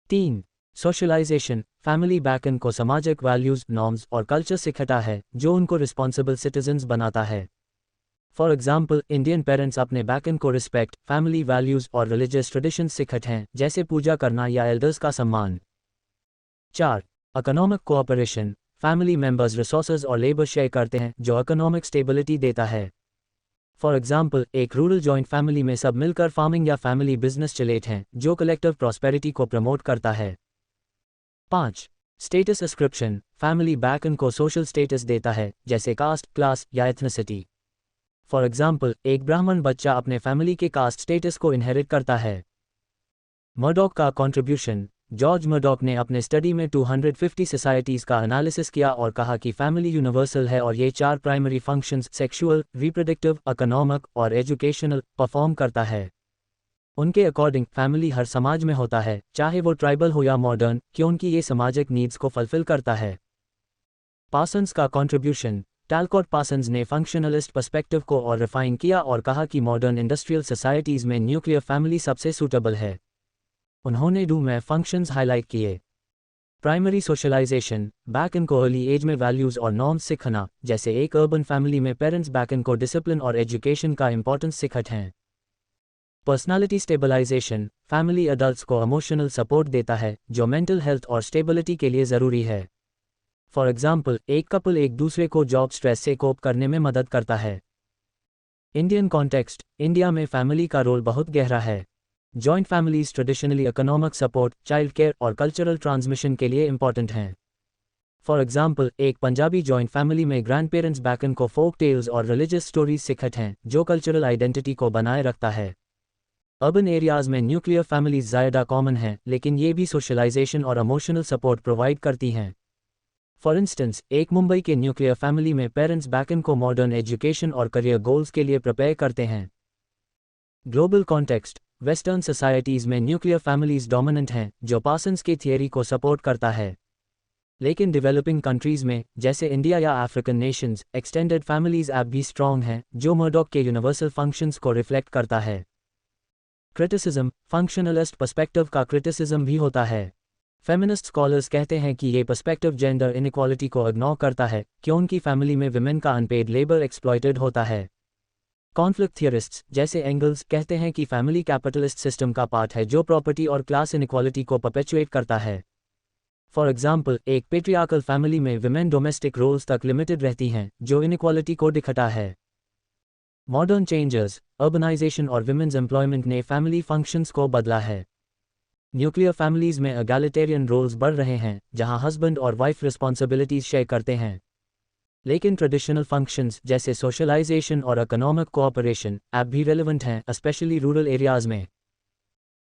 3. सोशलाइजेशन। फैमिली बैकन को सामाजिक वैल्यूज, नॉर्म्स और कल्चर सिखाता है, जो उनको रिस्पॉन्सिबल सिटीजन्स बनाता है। फॉर एग्जाम्पल, इंडियन पेरेंट्स अपने बैकन को रिस्पेक्ट, फैमिली वैल्यूज और रिलीजियस ट्रेडिशंस सिखाते हैं, जैसे पूजा करना या एल्डर्स का सम्मान। 4. Economic cooperation. Family members resources और लेबर शेयर करते हैं, जो इकोनॉमिक स्टेबिलिटी देता है। फॉर एग्जाम्पल, एक रूरल जॉइंट फैमिली में सब मिलकर फार्मिंग या फैमिली बिजनेस चलाते हैं, जो कलेक्टिव प्रॉस्पेरिटी को प्रमोट करता है। 5. स्टेटस अस्क्रिप्शन। फैमिली बैकन को सोशल स्टेटस देता है, जैसे कास्ट, क्लास या एथनिसिटी। फॉर एग्जाम्पल, एक ब्राह्मण बच्चा अपने फैमिली के कास्ट स्टेटस को इनहेरिट करता है। मर्डॉक का कंट्रीब्यूशन। जॉर्ज मर्डॉक ने अपने स्टडी में 250 सोसाइटीज़ का एनालिसिस किया और कहा कि फैमिली यूनिवर्सल है और ये 4 primary functions sexual, reproductive, economic और एजुकेशनल परफॉर्म करता है। उनके अकॉर्डिंग फैमिली हर समाज में होता है, चाहे वो ट्राइबल हो या मॉडर्न, क्योंकि ये सामाजिक नीड्स को फुलफिल करता है। पार्सन्स का कंट्रीब्यूशन। टैलकॉट पार्सन्स ने फंक्शनलिस्ट पर्सपेक्टिव को और रिफाइन किया और कहा कि मॉडर्न इंडस्ट्रियल सोसाइटीज़ में न्यूक्लियर फैमिली सबसे सूटेबल है। उन्होंने डू में फंक्शंस हाईलाइट किए। Primary socialization. बैकन को अर्ली एज में वैल्यूज़ और नॉर्म्स सिखाना, जैसे एक अर्बन फैमिली में पेरेंट्स बैकन को डिसिप्लिन और एजुकेशन का इंपॉर्टेंस सिखाते हैं। Personality stabilization. फैमिली अडल्ट्स को इमोशनल सपोर्ट देता है, जो मेंटल हेल्थ और स्टेबिलिटी के लिए ज़रूरी है। फॉर एग्जाम्पल, एक कपल एक दूसरे को जॉब स्ट्रेस से कोप करने में मदद करता है। Indian context. इंडिया में फैमिली का रोल बहुत गहरा है। Joint families traditionally economic support, child care और कल्चरल ट्रांसमिशन के लिए इंपॉर्टेंट हैं। फॉर एग्जाम्पल, एक पंजाबी जॉइंट फैमिली में ग्रैंड पेरेंट्स बैकन को फोक टेल्स और रिलीजियस स्टोरीज सिखाते हैं, जो कल्चरल आइडेंटिटी को बनाए रखता है। अर्बन एरियाज में न्यूक्लियर फैमिलीज ज़्यादा कॉमन हैं, लेकिन ये भी सोशलाइजेशन और इमोशनल सपोर्ट प्रोवाइड करती हैं। फॉर इंस्टेंस, एक मुंबई के न्यूक्लियर फैमिली में पेरेंट्स बैकन को मॉडर्न एजुकेशन और करियर गोल्स के लिए प्रिपेयर करते हैं। Global context. वेस्टर्न सोसाइटीज़ में न्यूक्लियर फैमिलीज डोमिनेंट हैं, जो पार्सन्स की थियरी को सपोर्ट करता है। लेकिन डेवलपिंग कंट्रीज़ में, जैसे इंडिया या अफ्रीकन नेशंस, एक्सटेंडेड फैमिलीज अब भी स्ट्रॉन्ग हैं, जो मर्डॉक के यूनिवर्सल फंक्शंस को रिफ्लेक्ट करता है। क्रिटिसिज्म। फंक्शनलिस्ट पर्सपेक्टिव का क्रिटिसिज्म भी होता है। फेमिनिस्ट स्कॉलर्स कहते हैं कि ये पर्सपेक्टिव जेंडर इनइक्वालिटी को इग्नोर करता है, क्योंकि फैमिली में विमेन का अनपेड लेबर एक्सप्लॉइटेड होता है। कॉन्फ्लिक्ट थियरिस्ट्स जैसे एंगल्स कहते हैं कि फैमिली कैपिटलिस्ट सिस्टम का पार्ट है जो प्रॉपर्टी और क्लास इनइक्वालिटी को परपेचुएट करता है। फॉर एग्जाम्पल, एक पेट्रियार्कल फैमिली में विमेन डोमेस्टिक रोल्स तक लिमिटेड रहती हैं, जो इनइक्वालिटी को दिखाता है। मॉडर्न चेंजेस, अर्बनाइजेशन और विमेन्स एम्प्लॉयमेंट ने फैमिली फंक्शंस को बदला है। न्यूक्लियर फैमिलीज में एगैलिटेरियन रोल्स बढ़ रहे हैं, जहां हस्बैंड और वाइफ रिस्पॉन्सिबिलिटीज शेयर करते हैं। लेकिन ट्रेडिशनल फंक्शंस जैसे सोशलाइजेशन और इकोनॉमिक कोऑपरेशन अब भी रेलेवेंट हैं, स्पेशली रूरल एरियाज में।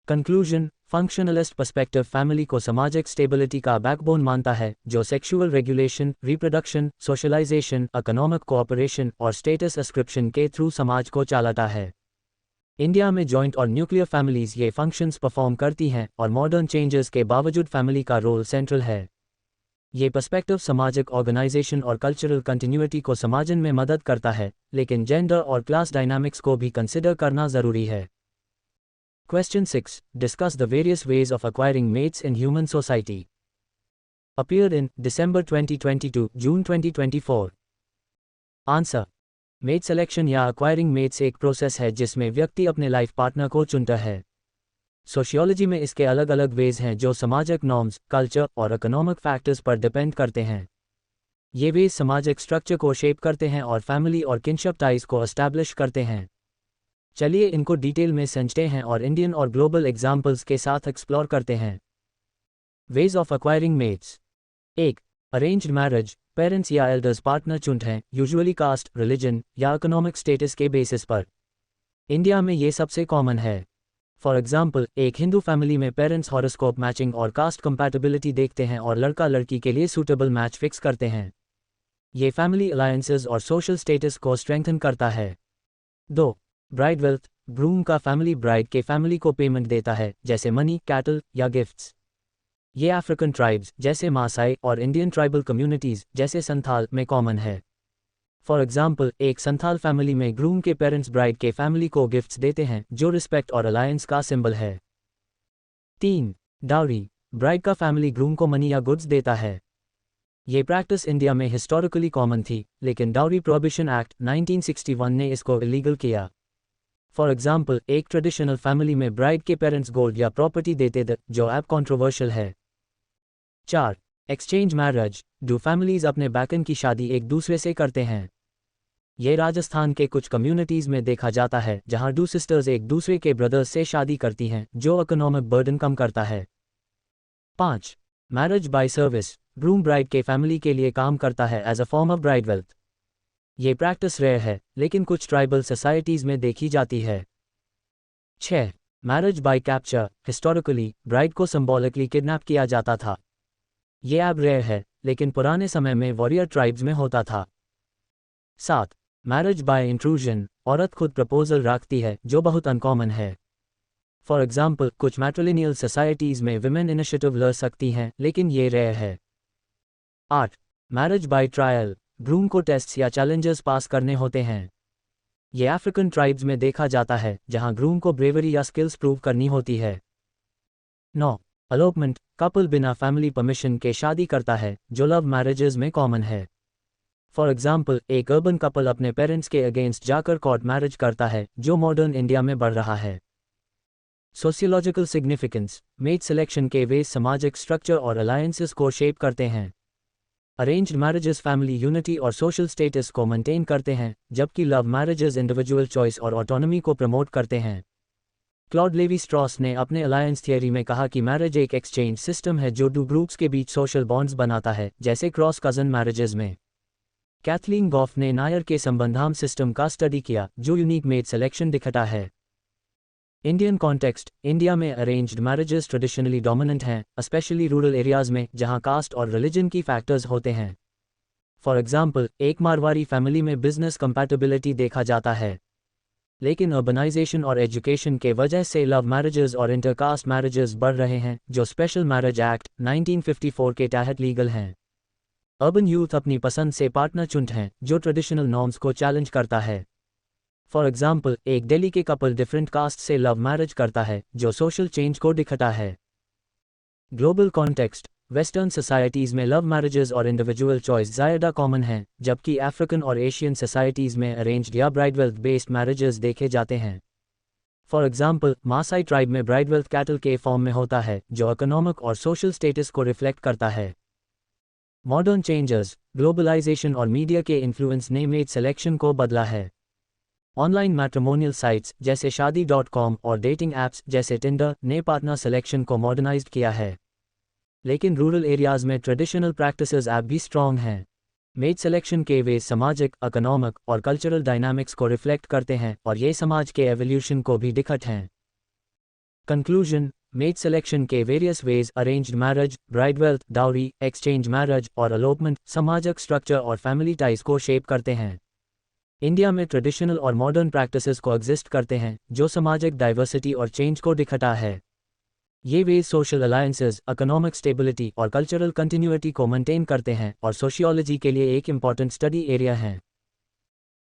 कंक्लूजन, फंक्शनलिस्ट पर्सपेक्टिव फैमिली को सामाजिक स्टेबिलिटी का बैकबोन मानता है, जो sexual regulation, reproduction, socialization, economic cooperation और स्टेटस अस्क्रिप्शन के थ्रू समाज को चलाता है। इंडिया में जॉइंट और न्यूक्लियर फैमिलीज ये फंक्शंस परफॉर्म करती हैं, और मॉडर्न चेंजेस के बावजूद फैमिली का रोल सेंट्रल है। ये पर्सपेक्टिव सामाजिक ऑर्गेनाइजेशन और कल्चरल कंटिन्यूटी को समझने में मदद करता है, लेकिन जेंडर और क्लास डायनामिक्स को भी कंसिडर करना जरूरी है। Question 6. Discuss the various ways of acquiring mates in human society. Appeared in December 2022, June 2024. Answer. Mate selection या acquiring mates एक प्रोसेस है जिसमें व्यक्ति अपने लाइफ पार्टनर को चुनता है। सोशियोलॉजी में इसके अलग अलग वेज हैं जो सामाजिक नॉर्म्स, कल्चर और इकोनॉमिक फैक्टर्स पर डिपेंड करते हैं। ये वेज सामाजिक स्ट्रक्चर को शेप करते हैं और फैमिली और किनशिप टाइज को एस्टैब्लिश करते हैं। चलिए इनको डिटेल में समझते हैं और इंडियन और ग्लोबल एग्जाम्पल्स के साथ एक्सप्लोर करते हैं। Ways of acquiring mates. 1. Arranged marriage, parents या एल्डर्स पार्टनर चुनते हैं, यूजुअली कास्ट, रिलीजन या इकोनॉमिक स्टेटस के बेसिस पर। इंडिया में ये सबसे कॉमन है। फॉर एग्जाम्पल, एक हिंदू फैमिली में पेरेंट्स हॉरोस्कोप मैचिंग और कास्ट कंपैटिबिलिटी देखते हैं और लड़का लड़की के लिए सूटेबल मैच फिक्स करते हैं। ये फैमिली अलायंसेस और सोशल स्टेटस को स्ट्रेंथन करता है। 2. ब्राइड वेल्थ, ग्रूम का फैमिली ब्राइड के फैमिली को पेमेंट देता है, जैसे मनी, कैटल या गिफ्ट्स। ये अफ्रीकन ट्राइब्स जैसे मासाई और इंडियन ट्राइबल कम्युनिटीज जैसे संथाल में कॉमन है। फॉर एग्जाम्पल, एक संथाल फैमिली में ग्रूम के पेरेंट्स ब्राइड के फैमिली को गिफ्ट्स देते हैं, जो रिस्पेक्ट और अलायंस का सिंबल है। 3. डाउरी, ब्राइड का फैमिली ग्रूम को मनी या गुड्स देता है। ये प्रैक्टिस इंडिया में हिस्टोरिकली कॉमन थी, लेकिन डाउरी प्रोहिबिशन एक्ट 1961 ने इसको इलीगल किया। फॉर एग्जाम्पल, एक ट्रेडिशनल फैमिली में ब्राइड के पेरेंट्स गोल्ड या प्रॉपर्टी देते थे, जो अब कंट्रोवर्शियल है। 4. एक्सचेंज मैरिज, दो फैमिलीज अपने बैकन की शादी एक दूसरे से करते हैं। ये राजस्थान के कुछ कम्युनिटीज में देखा जाता है, जहां दो सिस्टर्स एक दूसरे के ब्रदर्स से शादी करती हैं, जो इकोनॉमिक बर्डन कम करता है। 5. Marriage by service, groom bride के फैमिली के लिए काम करता है as a form of bride wealth. ये प्रैक्टिस रेयर है, लेकिन कुछ ट्राइबल सोसाइटीज में देखी जाती है। 6. Marriage by capture, historically bride को सिंबॉलिकली किडनैप किया जाता था। ये अब रेयर है, लेकिन पुराने समय में वॉरियर ट्राइब्स में होता था। 7. मैरिज बाय इंट्रूजन, औरत खुद प्रपोजल रखती है, जो बहुत अनकॉमन है। फॉर एग्जाम्पल, कुछ मैट्रिलिनियल सोसाइटीज में विमेन इनिशिएटिव ले सकती हैं, लेकिन ये रेयर है। 8. मैरिज बाय ट्रायल, ग्रूम को टेस्ट्स या चैलेंजेस पास करने होते हैं। ये अफ्रीकन ट्राइब्स में देखा जाता है, जहां ग्रूम को ब्रेवरी या स्किल्स प्रूव करनी होती है। 9. एलोपमेंट, कपल बिना फैमिली परमिशन के शादी करता है, जो लव मैरिजेस में कॉमन है। फॉर एग्जाम्पल, एक अर्बन कपल अपने पेरेंट्स के अगेंस्ट जाकर कोर्ट मैरिज करता है, जो मॉडर्न इंडिया में बढ़ रहा है। सोशियोलॉजिकल सिग्निफिकेंस, मेट सिलेक्शन के वेज सामाजिक स्ट्रक्चर और अलायंसेस को शेप करते हैं। अरेंज्ड मैरिजेस फैमिली यूनिटी और सोशल स्टेटस को मेंटेन करते हैं, जबकि लव मैरिजेस इंडिविजुअल चॉइस और ऑटोनॉमी को प्रमोट करते हैं। क्लॉड लेवी स्ट्रॉस ने अपने अलायंस थियरी में कहा कि मैरिज एक एक्सचेंज सिस्टम है जो दो ग्रुप्स के बीच सोशल बॉन्ड्स बनाता है, जैसे क्रॉस कजन मैरिजेस में। कैथलीन गॉफ ने नायर के संबंधाम सिस्टम का स्टडी किया, जो यूनिक मेट सिलेक्शन दिखाता है। इंडियन कॉन्टेक्स्ट, इंडिया में अरेंज्ड मैरिजेस ट्रेडिशनली डोमिनेंट हैं, स्पेशली रूरल एरियाज में, जहां कास्ट और रिलीजन की फैक्टर्स होते हैं। फॉर एग्जाम्पल, एक मारवाड़ी फैमिली में बिजनेस कंपैटिबिलिटी देखा जाता है, लेकिन अर्बनाइजेशन और एजुकेशन के वजह से लव मैरिजेस और इंटरकास्ट मैरिजेस बढ़ रहे हैं, जो स्पेशल मैरिज एक्ट 1954 के तहत लीगल हैं। अर्बन यूथ अपनी पसंद से पार्टनर चुनते हैं, जो ट्रेडिशनल नॉर्म्स को चैलेंज करता है। फॉर एग्जाम्पल, एक दिल्ली के कपल डिफरेंट कास्ट से लव मैरिज करता है, जो सोशल चेंज को दिखाता है। ग्लोबल कॉन्टेक्स्ट, वेस्टर्न सोसाइटीज़ में लव मैरिजेज और इंडिविजुअल चॉइस ज़्यादा कॉमन हैं, जबकि अफ्रीकन और एशियन सोसाइटीज़ में अरेंज्ड या ब्राइडवेल्थ बेस्ड मैरिजेस देखे जाते हैं। फॉर एग्जाम्पल, मासाई ट्राइब में ब्राइडवेल्थ कैटल के फॉर्म में होता है, जो इकोनॉमिक और सोशल स्टेटस को रिफ्लेक्ट करता है। मॉडर्न चेंजेस, ग्लोबलाइजेशन और मीडिया के इन्फ्लुएंस ने मेड सिलेक्शन को बदला है। ऑनलाइन मैट्रिमोनियल साइट्स जैसे शादी.com और डेटिंग ऐप्स जैसे टिंडर ने पार्टनर सिलेक्शन को मॉडर्नाइज्ड किया है। लेकिन रूरल एरियाज़ में ट्रेडिशनल प्रैक्टिसेस अब भी स्ट्रॉन्ग हैं। मेड सिलेक्शन के वे सामाजिक, इकोनॉमिक और कल्चरल डायनामिक्स को रिफ्लेक्ट करते हैं और ये समाज के एवोल्यूशन को भी दिखत हैं। कंक्लूजन, मेड सिलेक्शन के various ways arranged marriage, bridewealth, dowry, exchange marriage और अलोपमेंट सामाजिक स्ट्रक्चर और फैमिली टाइज को शेप करते हैं। इंडिया में ट्रेडिशनल और मॉडर्न प्रैक्टिसेस को एग्जिस्ट करते हैं, जो सामाजिक डाइवर्सिटी और चेंज को दिखता है। ये ways social alliances, economic stability और कल्चरल कंटिन्यूटी को मेंटेन करते हैं और सोशियोलॉजी के लिए एक इंपॉर्टेंट स्टडी एरिया हैं।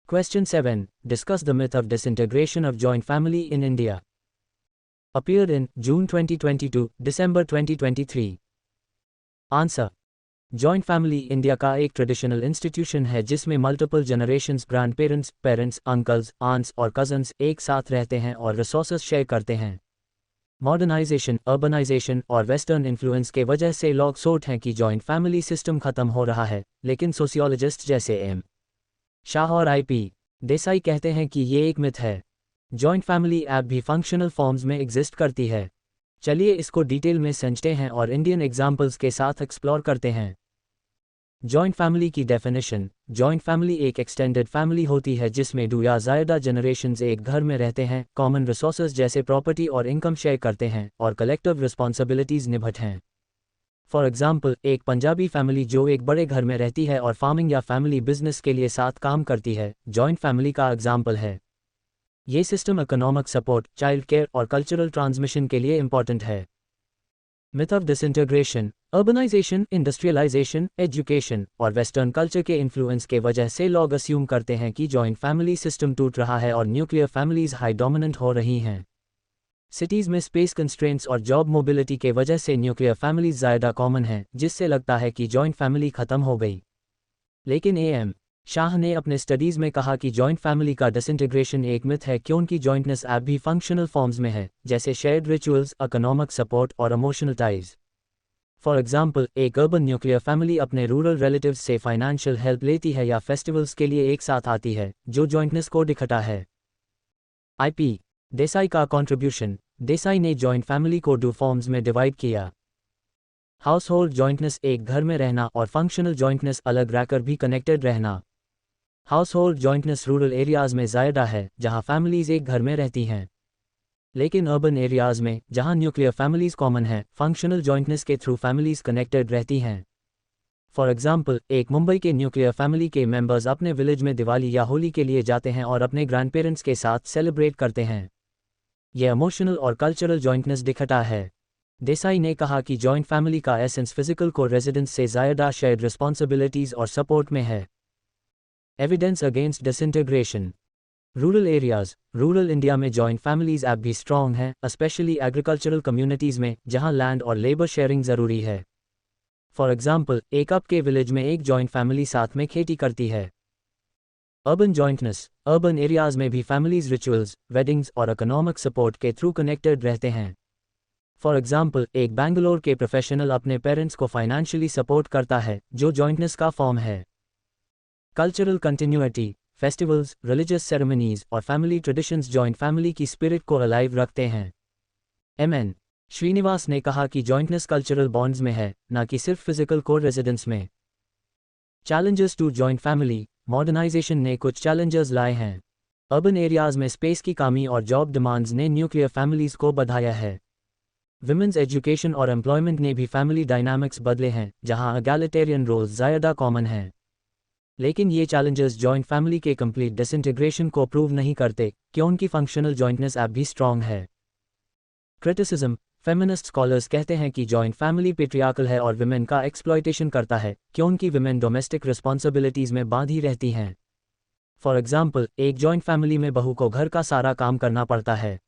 Question 7. Discuss the myth of disintegration of joint family in India. Appeared in June 2022, December 2023। Answer: joint family India का एक ट्रेडिशनल इंस्टीट्यूशन है जिसमें multiple generations, grand parents, parents, uncles, aunts और cousins एक साथ रहते हैं और रिसोर्सेज शेयर करते हैं। मॉडर्नाइजेशन, अर्बनाइजेशन और वेस्टर्न इन्फ्लुएंस के वजह से लोग सोच हैं कि जॉइंट फैमिली सिस्टम खत्म हो रहा है, लेकिन सोशियोलॉजिस्ट जैसे एम. शाह और आई.पी. देसाई कहते हैं कि ये एक मिथ है। जॉइंट फैमिली ऐप भी फंक्शनल फॉर्म्स में एग्जिस्ट करती है। चलिए इसको डिटेल में समझते हैं और इंडियन एग्जाम्पल्स के साथ एक्सप्लोर करते हैं। जॉइंट फैमिली की डेफिनेशन: जॉइंट फैमिली एक एक्सटेंडेड फैमिली होती है जिसमें 2 या ज़्यादा जनरेशंस एक घर में रहते हैं, कॉमन रिसोर्सेज जैसे प्रॉपर्टी और इनकम शेयर करते हैं और कलेक्टिव रिस्पॉन्सिबिलिटीज़ निभाते हैं। फॉर एग्जाम्पल, एक पंजाबी फैमिली जो एक बड़े घर में रहती है और फार्मिंग या फैमिली बिजनेस के लिए साथ काम करती है, जॉइंट फैमिली का एग्जाम्पल है। ये system economic support, child care और कल्चरल ट्रांसमिशन के लिए इंपॉर्टेंट है। Myth of disintegration: urbanization, industrialization, education और वेस्टर्न कल्चर के इन्फ्लुएंस के वजह से लोग अस्यूम करते हैं कि जॉइंट फैमिली सिस्टम टूट रहा है और न्यूक्लियर फैमिलीज हाई डोमिनेंट हो रही हैं। सिटीज़ में स्पेस कंस्ट्रेंट्स और जॉब मोबिलिटी के वजह से न्यूक्लियर फैमिलीज ज़्यादा कॉमन हैं, जिससे लगता है कि जॉइंट फैमिली खत्म हो गई। लेकिन एम. शाह ने अपने स्टडीज़ में कहा कि जॉइंट फैमिली का डिसइंटीग्रेशन एक मिथ है क्योंकि जॉइंटनेस ऐप भी फंक्शनल फॉर्म्स में है, जैसे शेयर्ड रिचुअल्स, इकोनॉमिक सपोर्ट और इमोशनल टाइज। फॉर एग्जाम्पल, एक अर्बन न्यूक्लियर फैमिली अपने रूरल रिलेटिव्स से फाइनेंशियल हेल्प लेती है या फेस्टिवल्स के लिए एक साथ आती है, जो जॉइंटनेस को दिखाता है। आई.पी. देसाई का कंट्रीब्यूशन: देसाई ने जॉइंट फैमिली को 2 फॉर्म्स में डिवाइड किया। हाउस होल्ड जॉइंटनेस, एक घर में रहना, और फंक्शनल जॉइंटनेस, अलग रहकर भी कनेक्टेड रहना। House hold jointness rural areas में ज़्यादा है, जहां फैमिलीज़ एक घर में रहती हैं। लेकिन अर्बन एरियाज़ में, जहां न्यूक्लियर फैमिलीज़ कॉमन है, फंक्शनल जॉइंटनेस के थ्रू फैमिलीज़ कनेक्टेड रहती हैं। फॉर एग्जाम्पल, एक मुंबई के न्यूक्लियर फैमिली के मेंबर्स अपने विलेज में दिवाली या होली के लिए जाते हैं और अपने ग्रैंड पेरेंट्स के साथ सेलिब्रेट करते हैं। यह इमोशनल और कल्चरल जॉइंटनेस दिखाता है। देसाई ने कहा कि जॉइंट फैमिली का एसेंस फिजिकल को रेजिडेंस से ज़्यादा शेयर्ड रिस्पॉन्सिबिलिटीज़ और सपोर्ट में है। Evidence against disintegration: rural areas, rural India में जॉइंट फैमिलीज़ अब भी स्ट्रॉन्ग हैं, स्पेशली एग्रीकल्चरल कम्युनिटीज़ में, जहां लैंड और लेबर शेयरिंग ज़रूरी है। फॉर एग्जाम्पल, एक अप के विलेज में एक जॉइंट फैमिली साथ में खेती करती है। अर्बन जॉइंटनेस: अर्बन एरियाज़ में भी फैमिलीज़ रिचुअल्स, वेडिंग्स और इकोनॉमिक सपोर्ट के थ्रू कनेक्टेड रहते हैं। फॉर एग्जाम्पल, एक बैंगलोर के प्रोफेशनल अपने पेरेंट्स को फाइनेंशियली सपोर्ट करता है, जो जॉइंटनेस का फॉर्म है। Cultural continuity: festivals, religious ceremonies और फैमिली ट्रेडिशंस जॉइंट फैमिली की स्पिरिट को अलाइव रखते हैं। एम.एन. श्रीनिवास ने कहा कि जॉइंटनेस कल्चरल बॉन्ड्स में है, न कि सिर्फ फिजिकल को रेजिडेंस में। Challenges to joint family: modernization ने कुछ चैलेंजेस लाए हैं। अर्बन एरियाज़ में स्पेस की कमी और जॉब डिमांड्स ने न्यूक्लियर फैमिलीज़ को बढ़ाया है। विमेंस एजुकेशन और एम्प्लॉयमेंट ने भी फैमिली डायनामिक्स बदले हैं, जहां एगैलिटेरियन रोल्स ज़्यादा कॉमन हैं। लेकिन ये चैलेंजेस जॉइंट फैमिली के कंप्लीट डिसइंटीग्रेशन को प्रूव नहीं करते, क्योंकि फंक्शनल जॉइंटनेस अब भी स्ट्रॉन्ग है। क्रिटिसिज्म: फेमिनिस्ट स्कॉलर्स कहते हैं कि जॉइंट फैमिली पेट्रियार्कल है और विमेन का एक्सप्लॉयटेशन करता है, क्योंकि विमेन डोमेस्टिक रिस्पॉन्सिबिलिटीज़ में बांधी रहती हैं। फॉर एग्जाम्पल, एक जॉइंट फैमिली में बहू को घर का सारा काम करना पड़ता है।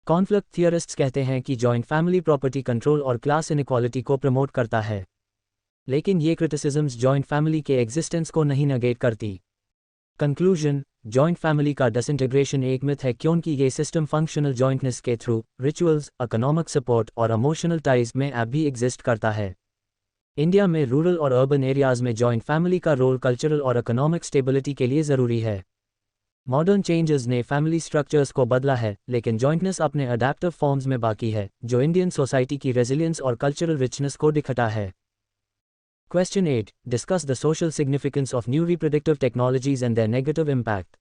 कॉन्फ्लिक्ट थियरिस्ट्स कहते हैं कि जॉइंट फैमिली प्रॉपर्टी कंट्रोल और क्लास इनइक्वालिटी को प्रमोट करता है, लेकिन ये क्रिटिसिज्म्स जॉइंट फैमिली के एग्जिस्टेंस को नहीं नेगेट करती। कंक्लूजन, जॉइंट फैमिली का डिसइंटीग्रेशन एक मिथ है क्योंकि ये सिस्टम फंक्शनल जॉइंटनेस के थ्रू रिचुअल्स, इकोनॉमिक सपोर्ट और इमोशनल टाइज में अब भी एग्जिस्ट करता है। इंडिया में रूरल और अर्बन एरियाज में जॉइंट फैमिली का रोल कल्चरल और इकोनॉमिक स्टेबिलिटी के लिए ज़रूरी है। मॉडर्न चेंजेस ने फैमिली स्ट्रक्चर्स को बदला है, लेकिन जॉइंटनेस अपने अडैप्टिव फॉर्म्स में बाकी है, जो इंडियन सोसाइटी की रेजिलियंस और कल्चरल रिचनेस को दिखाता है। Question 8. Discuss the social significance of new reproductive technologies and their negative impact.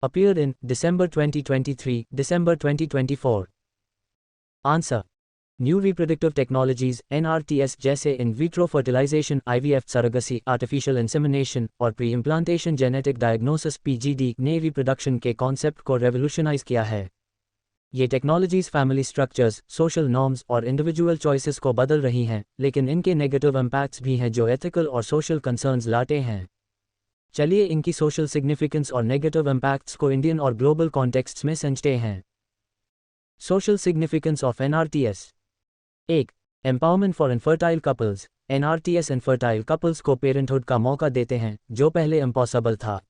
Appeared in December 2023, December 2024. Answer. New reproductive technologies (NRTS) जैसे in vitro fertilization (IVF), surrogacy, artificial insemination और pre-implantation genetic diagnosis (PGD) ने reproduction के concept को revolutionize किया है। ये technologies family structures, social norms और individual choices को बदल रही हैं, लेकिन इनके नेगेटिव इम्पैक्ट्स भी हैं जो एथिकल और सोशल कंसर्न्स लाते हैं। चलिए इनकी सोशल सिग्निफिकेंस और नेगेटिव इम्पैक्ट्स को इंडियन और ग्लोबल कॉन्टेक्स्ट्स में समझते हैं। Social significance of NRTS। 1. Empowerment for infertile couples. NRTS infertile couples को पेरेंटहुड का मौका देते हैं, जो पहले इम्पॉसिबल था।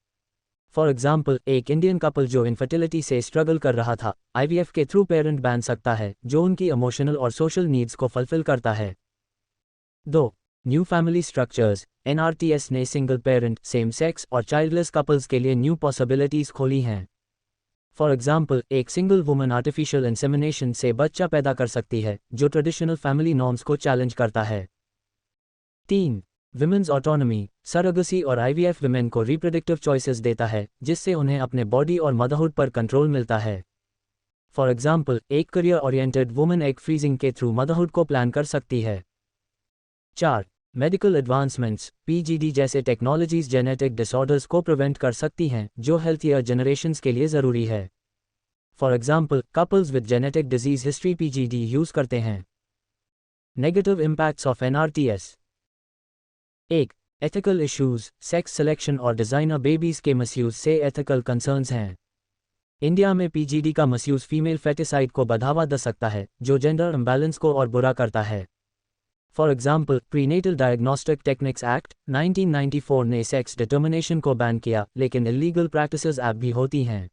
फॉर एग्जाम्पल, एक इंडियन कपल जो इनफर्टिलिटी से स्ट्रगल कर रहा था, IVF के थ्रू पेरेंट बन सकता है, जो उनकी इमोशनल और सोशल नीड्स को फुलफिल करता है। 2. New family structures. NRTS ने सिंगल पेरेंट, सेम सेक्स और चाइल्डलेस कपल्स के लिए न्यू पॉसिबिलिटीज खोली हैं। फॉर एग्जाम्पल, एक सिंगल वुमन आर्टिफिशियल इंसेमिनेशन से बच्चा पैदा कर सकती है, जो ट्रेडिशनल फैमिली नॉर्म्स को चैलेंज करता है। 3. Women's autonomy. सरगसी और IVF विमेन को रिप्रोडक्टिव चॉइसेस देता है, जिससे उन्हें अपने बॉडी और मदरहुड पर कंट्रोल मिलता है। फॉर एग्जाम्पल, एक career oriented woman egg freezing के थ्रू मदरहुड को प्लान कर सकती है। 4. Medical advancements. PGD जैसे टेक्नोलॉजीज जेनेटिक डिसऑर्डर्स को प्रिवेंट कर सकती हैं, जो हेल्थियर जनरेशंस के लिए ज़रूरी है। For example, couples with genetic disease history PGD use करते हैं। Negative impacts of NRTS। 1. Ethical issues. Sex selection और डिज़ाइनर बेबीज़ के मिसयूज से एथिकल कंसर्न्स हैं। इंडिया में PGD का मिसयूज फीमेल फेटिसाइड को बढ़ावा दे सकता है, जो जेंडर इम्बैलेंस को और बुरा करता है। For example, prenatal diagnostic techniques act 1994 ने सेक्स डिटर्मिनेशन को बैन किया, लेकिन इलीगल प्रैक्टिसेस अब भी होती हैं।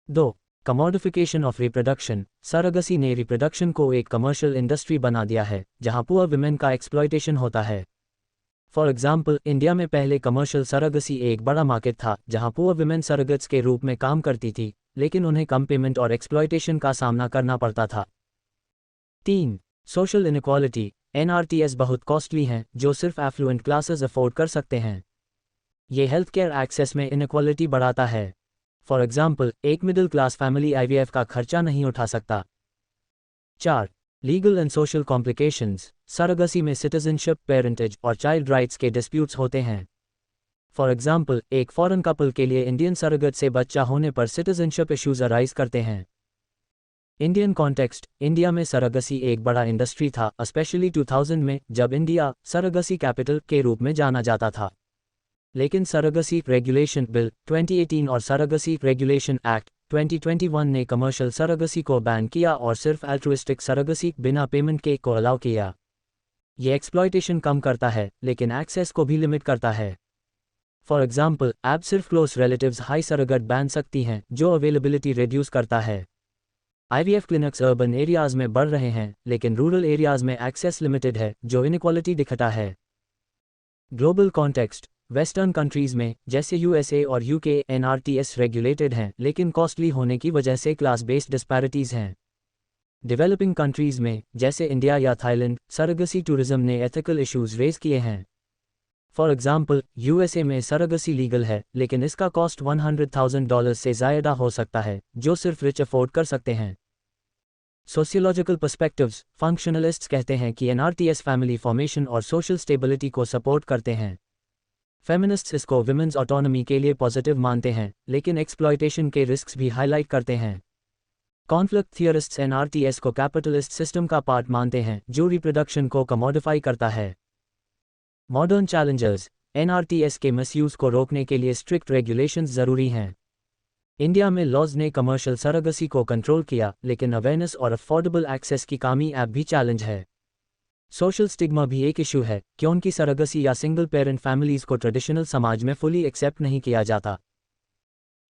2. Commodification of reproduction. सरगसी ने रिप्रोडक्शन को एक कमर्शियल इंडस्ट्री बना दिया है, जहां पुअर विमेन का एक्सप्लॉयटेशन होता है। फॉर एग्जाम्पल, इंडिया में पहले कमर्शियल सरगसी एक बड़ा मार्केट था, जहां पुअर विमेन सरगट्स के रूप में काम करती थी, लेकिन उन्हें कम पेमेंट और एक्सप्लॉयटेशन का सामना करना पड़ता था। 3. Social inequality. NRTS बहुत कॉस्टली हैं, जो सिर्फ एफ्लुएंट क्लासेस अफोर्ड कर सकते हैं। ये हेल्थ केयर एक्सेस में इनइक्वालिटी बढ़ाता है। फॉर एग्जाम्पल, एक मिडिल क्लास फैमिली IVF का खर्चा नहीं उठा सकता। 4. Legal and social complications. Surrogacy में सिटीजनशिप, पेरेंटेज और चाइल्ड राइट्स के डिस्प्यूट्स होते हैं। फॉर एग्जाम्पल, एक फॉरेन कपल के लिए इंडियन सरगट से बच्चा होने पर सिटीजनशिप इश्यूज अराइज करते हैं। Indian context. इंडिया में सरगसी एक बड़ा इंडस्ट्री था, स्पेशली 2000 में, जब इंडिया सरगसी कैपिटल के रूप में जाना जाता था। लेकिन सरगसी रेगुलेशन बिल 2018 और सरगसी रेगुलेशन एक्ट 2021 ने कमर्शियल सरगसी को बैन किया और सिर्फ अल्ट्रुइस्टिक सरगसी बिना पेमेंट के को अलाउ किया। ये एक्सप्लॉयटेशन कम करता है, लेकिन एक्सेस को भी लिमिट करता है। फॉर एग्जाम्पल, ऐप सिर्फ क्लोज रिलेटिव्स हाई सरगट बैन सकती हैं, जो अवेलेबिलिटी रिड्यूस करता है। IVF क्लिनिक्स अर्बन एरियाज में बढ़ रहे हैं, लेकिन रूरल एरियाज में एक्सेस लिमिटेड है, जो इनइक्वालिटी दिखाता है। Global context. वेस्टर्न कंट्रीज में, जैसे USA और UK, NRTS रेगुलेटेड हैं, लेकिन कॉस्टली होने की वजह से क्लास बेस्ड डिस्पैरिटीज हैं। डेवलपिंग कंट्रीज में, जैसे इंडिया या थाईलैंड, सरगसी टूरिज्म ने एथिकल इश्यूज रेज किए हैं। फॉर एग्जाम्पल, USA में सरगसी लीगल है, लेकिन इसका कॉस्ट $100,000 से ज़्यादा हो सकता है, जो सिर्फ रिच अफोर्ड कर सकते हैं। Sociological perspectives. फंक्शनलिस्ट्स कहते हैं कि NRTS फैमिली फॉर्मेशन और सोशल स्टेबिलिटी को सपोर्ट करते हैं। फेमिनिस्ट्स इसको विमेंस ऑटोनॉमी के लिए पॉजिटिव मानते हैं, लेकिन एक्सप्लॉयटेशन के रिस्क्स भी हाईलाइट करते हैं। कॉन्फ्लिक्ट थियरिस्ट्स NRTS को कैपिटलिस्ट सिस्टम का पार्ट मानते हैं, जो रिप्रोडक्शन को कमोडिफाई करता है। Modern Challengers. NRTS के मिसयूज को रोकने के लिए स्ट्रिक्ट रेगुलेशंस ज़रूरी हैं। इंडिया में लॉज ने कमर्शियल सरोगेसी को कंट्रोल किया, लेकिन अवेयरनेस और अफोर्डेबल एक्सेस की कमी ऐप भी चैलेंज है। सोशल स्टिग्मा भी एक इशू है, क्योंकि सरोगेसी या सिंगल पेरेंट फैमिलीज को ट्रेडिशनल समाज में फुली एक्सेप्ट नहीं किया जाता।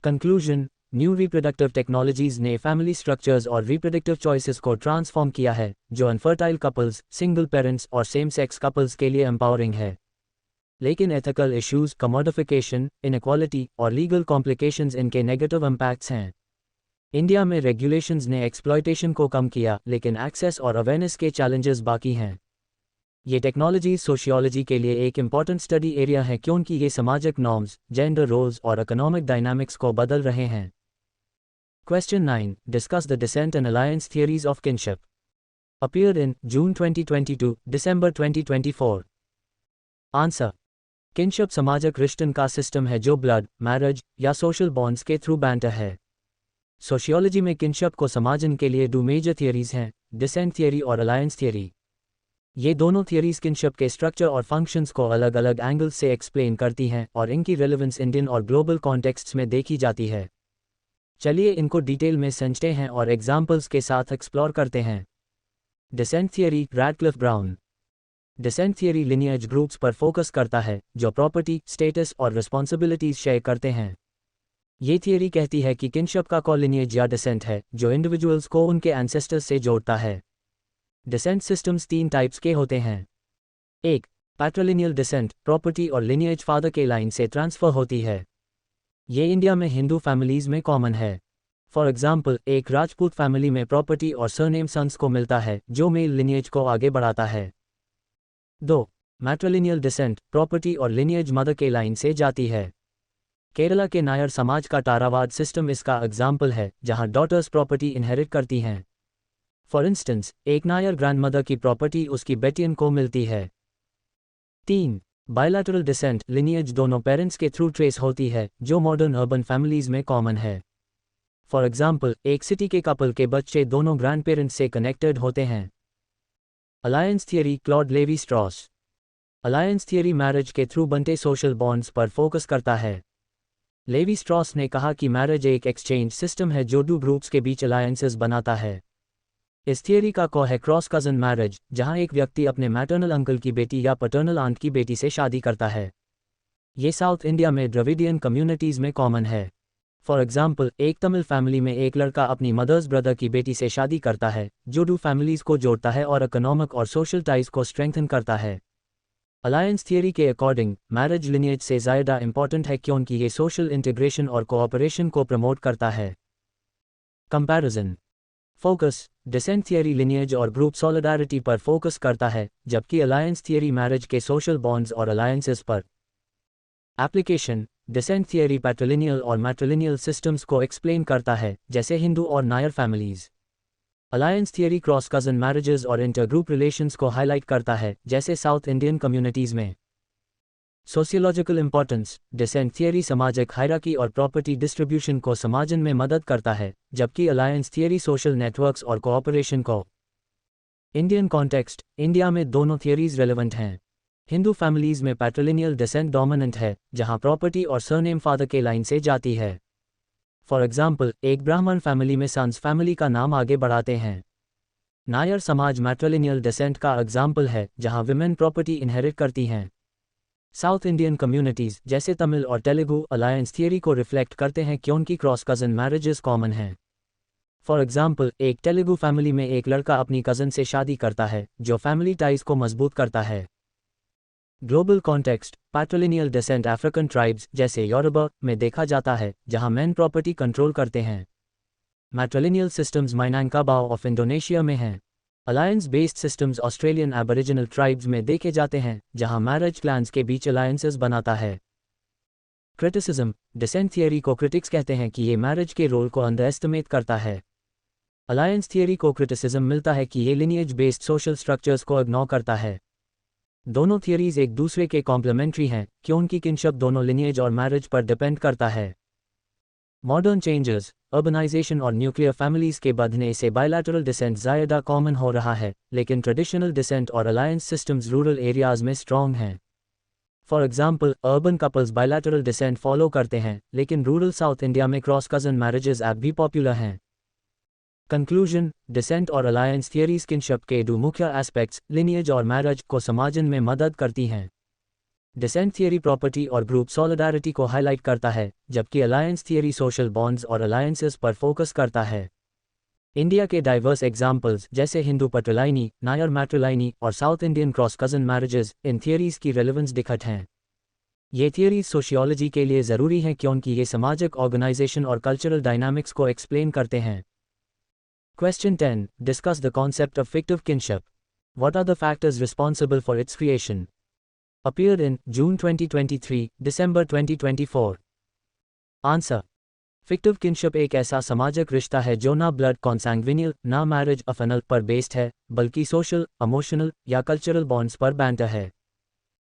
कंक्लूजन, न्यू रिप्रोडक्टिव टेक्नोलॉजीज ने फैमिली स्ट्रक्चर्स और रिप्रोडक्टिव चॉइसेस को ट्रांसफॉर्म किया है, जो अनफर्टाइल कपल्स, सिंगल पेरेंट्स और सेम सेक्स कपल्स के लिए एम्पावरिंग है। लेकिन एथिकल इश्यूज, कमोडिफिकेशन, इनइक्वालिटी और लीगल कॉम्प्लिकेशंस इनके नेगेटिव इम्पैक्ट्स हैं। इंडिया में रेगुलेशंस ने एक्सप्लॉयटेशन को कम किया, लेकिन एक्सेस और अवेयरनेस के चैलेंजेस बाकी हैं। ये टेक्नोलॉजी सोशियोलॉजी के लिए एक इम्पॉर्टेंट स्टडी एरिया है, क्योंकि ये सामाजिक नॉर्म्स, जेंडर रोल्स और इकोनॉमिक डायनामिक्स को बदल रहे हैं। Question 9. Discuss the descent and alliance theories of kinship. Appeared in June 2022, December 2024. Answer. Kinship सामाजिक रिश्तन का सिस्टम है जो ब्लड, मैरिज या सोशल बॉन्ड्स के थ्रू बैंटर है। सोशियोलॉजी में किनशिप को समझने के लिए दो मेजर थियरीज हैं, डिसेंट थियरी और अलायंस थियरी। ये दोनों थियरीज किनशिप के स्ट्रक्चर और फंक्शंस को अलग अलग एंगल्स से एक्सप्लेन करती हैं और इनकी रेलेवेंस इंडियन और ग्लोबल कॉन्टेक्स्ट्स में देखी जाती है। चलिए इनको डिटेल में समझते हैं और एग्जाम्पल्स के साथ एक्सप्लोर करते हैं। Descent theory, Radcliffe Brown. Descent theory lineage groups पर फोकस करता है, जो प्रॉपर्टी, स्टेटस और रिस्पॉन्सिबिलिटीज शेयर करते हैं। ये थियरी कहती है कि किनशिप का कॉलिनिएज या डिसेंट है, जो इंडिविजुअल्स को उनके एंसेस्टर्स से जोड़ता है। डिसेंट सिस्टम्स 3 टाइप्स के होते हैं। 1. पैट्रिलिनियल डिसेंट, प्रॉपर्टी और लिनिएज फादर के लाइन से ट्रांसफर होती है। ये इंडिया में हिंदू फैमिलीज में कॉमन है। फॉर एग्जाम्पल, एक राजपूत फैमिली में प्रॉपर्टी और सरनेम सन्स को मिलता है, जो मेल लिनिएज को आगे बढ़ाता है। 2. मैट्रिलिनियल डिसेंट, प्रॉपर्टी और लिनिएज मदर के लाइन से जाती है। केरला के नायर समाज का टारावाड सिस्टम इसका एग्जाम्पल है, जहां डॉटर्स प्रॉपर्टी इनहेरिट करती हैं। फॉर इंस्टेंस, एक नायर ग्रैंडमदर की प्रॉपर्टी उसकी बेटियन को मिलती है। 3. बायलैटरल डिसेंट, लिनिएज दोनों पेरेंट्स के थ्रू ट्रेस होती है, जो मॉडर्न अर्बन फैमिलीज में कॉमन है। फॉर एग्जाम्पल, एक सिटी के कपल के बच्चे दोनों ग्रैंड पेरेंट्स से कनेक्टेड होते हैं। Alliance theory, Claude Levi Strauss. Alliance theory marriage के थ्रू बनते सोशल बॉन्ड्स पर फोकस करता है। लेवी स्ट्रॉस ने कहा कि मैरिज एक एक्सचेंज सिस्टम है जो दो ग्रुप्स के बीच अलायंसेस बनाता है। इस थियरी का को है क्रॉस कजन मैरिज, जहां एक व्यक्ति अपने मैटरनल अंकल की बेटी या पैटर्नल आंट की बेटी से शादी करता है। ये साउथ इंडिया में द्रविडियन कम्युनिटीज में कॉमन है। फॉर एग्जाम्पल, एक तमिल फैमिली में एक लड़का अपनी मदर्स ब्रदर की बेटी से शादी करता है, जो दो फैमिलीज को जोड़ता है और इकोनॉमिक और सोशल टाइज को स्ट्रेंथन करता है। अलायंस थियरी के अकॉर्डिंग, मैरिज लिनिएज से ज़्यादा इंपॉर्टेंट है, क्योंकि ये सोशल इंटीग्रेशन और कोऑपरेशन को प्रमोट करता है। Comparison. Focus, descent theory lineage और ग्रुप सॉलिडारिटी पर फोकस करता है, जबकि अलायंस थियरी मैरिज के सोशल बॉन्ड्स और अलायंसेस पर। एप्लीकेशन, डिसेंट थियरी पैट्रिलिनियल और मैट्रिलिनियल सिस्टम्स को एक्सप्लेन करता है, जैसे हिंदू और Nair families. Alliance theory cross cousin marriages और इंटरग्रुप रिलेशंस को हाईलाइट करता है, जैसे साउथ इंडियन कम्युनिटीज में। सोशियोलॉजिकल इंपॉर्टेंस, डिसेंट थियरी सामाजिक हायरार्की और प्रॉपर्टी डिस्ट्रीब्यूशन को समझने में मदद करता है, जबकि अलायंस थियरी सोशल नेटवर्क्स और कोऑपरेशन को। इंडियन कॉन्टेक्स्ट, इंडिया में दोनों थियरीज रेलेवेंट हैं। हिंदू फैमिलीज में पैट्रिलिनियल डिसेंट डोमिनेंट है, जहां प्रॉपर्टी और सरनेम फादर के लाइन से जाती है। फॉर एग्जाम्पल, एक ब्राह्मण फैमिली में सन्स फैमिली का नाम आगे बढ़ाते हैं। नायर समाज मैट्रिलिनियल डिसेंट का एग्जाम्पल है, जहां विमेन प्रॉपर्टी इनहेरिट करती हैं। साउथ इंडियन कम्युनिटीज जैसे तमिल और तेलुगु अलायंस थियरी को रिफ्लेक्ट करते हैं, क्योंकि क्रॉस कजन मैरिजेस कॉमन हैं। फॉर एग्जाम्पल, एक तेलुगु फैमिली में एक लड़का अपनी कजन से शादी करता है, जो फैमिली टाइज को मजबूत करता है। Global context, patrilineal descent African tribes जैसे योरुबा में देखा जाता है, जहां मेन प्रॉपर्टी कंट्रोल करते हैं। मैट्रिलिनियल सिस्टम्स माइनांकाबाओ ऑफ इंडोनेशिया में हैं। Alliance based systems Australian aboriginal tribes में देखे जाते हैं, जहां मैरिज क्लैंस के बीच अलायंसेस बनाता है। क्रिटिसिज्म, डिसेंट थियरी को क्रिटिक्स कहते हैं कि ये मैरिज के रोल को अंडर एस्टिमेट करता है। अलायंस थियरी को क्रिटिसिज्म मिलता है कि ये लिनिएज बेस्ड सोशल स्ट्रक्चर्स को इग्नोर करता है। दोनों थियरीज एक दूसरे के कॉम्प्लीमेंट्री हैं, क्योंकि किनशिप दोनों लिनिएज और मैरिज पर डिपेंड करता है। मॉडर्न चेंजेस, अर्बनाइजेशन और न्यूक्लियर फैमिलीज के बढ़ने से बायलैटरल डिसेंट ज़्यादा कॉमन हो रहा है, लेकिन ट्रेडिशनल डिसेंट और अलायंस सिस्टम्स रूरल एरियाज में स्ट्रॉन्ग हैं। For example, urban couples bilateral descent follow करते हैं, लेकिन रूरल साउथ इंडिया में क्रॉस कजन मैरिजेस ऐप भी पॉपुलर हैं। कंक्लूजन, डिसेंट और अलायंस थियरीज किनशिप के दो मुख्य एस्पेक्ट्स, लिनिएज और मैरिज, को समझने में मदद करती हैं। डिसेंट थियरी प्रॉपर्टी और ग्रुप सॉलिडारिटी को हाईलाइट करता है, जबकि अलायंस थियरी सोशल बॉन्ड्स और अलायंसेस पर फोकस करता है। इंडिया के डाइवर्स एग्जाम्पल्स जैसे हिंदू पटलाइनी, नायर मैट्रिलाइनी और south Indian cross cousin marriages इन थियरीज की रेलेवेंस दिखत हैं। ये थियरीज सोशियोलॉजी के लिए ज़रूरी हैं क्योंकि ये सामाजिक ऑर्गेनाइजेशन और कल्चरल डायनामिक्स को एक्सप्लेन करते हैं। Question 10. Discuss the concept of fictive kinship. What are the factors responsible for its creation? Appeared in June 2023, December 2024. Answer. Fictive kinship एक ऐसा सामाजिक रिश्ता है जो ना ब्लड कॉन्सैंग्विनियल, ना मैरिज अफनल पर बेस्ड है, बल्कि सोशल, इमोशनल या कल्चरल बॉन्ड्स पर बैंटर है।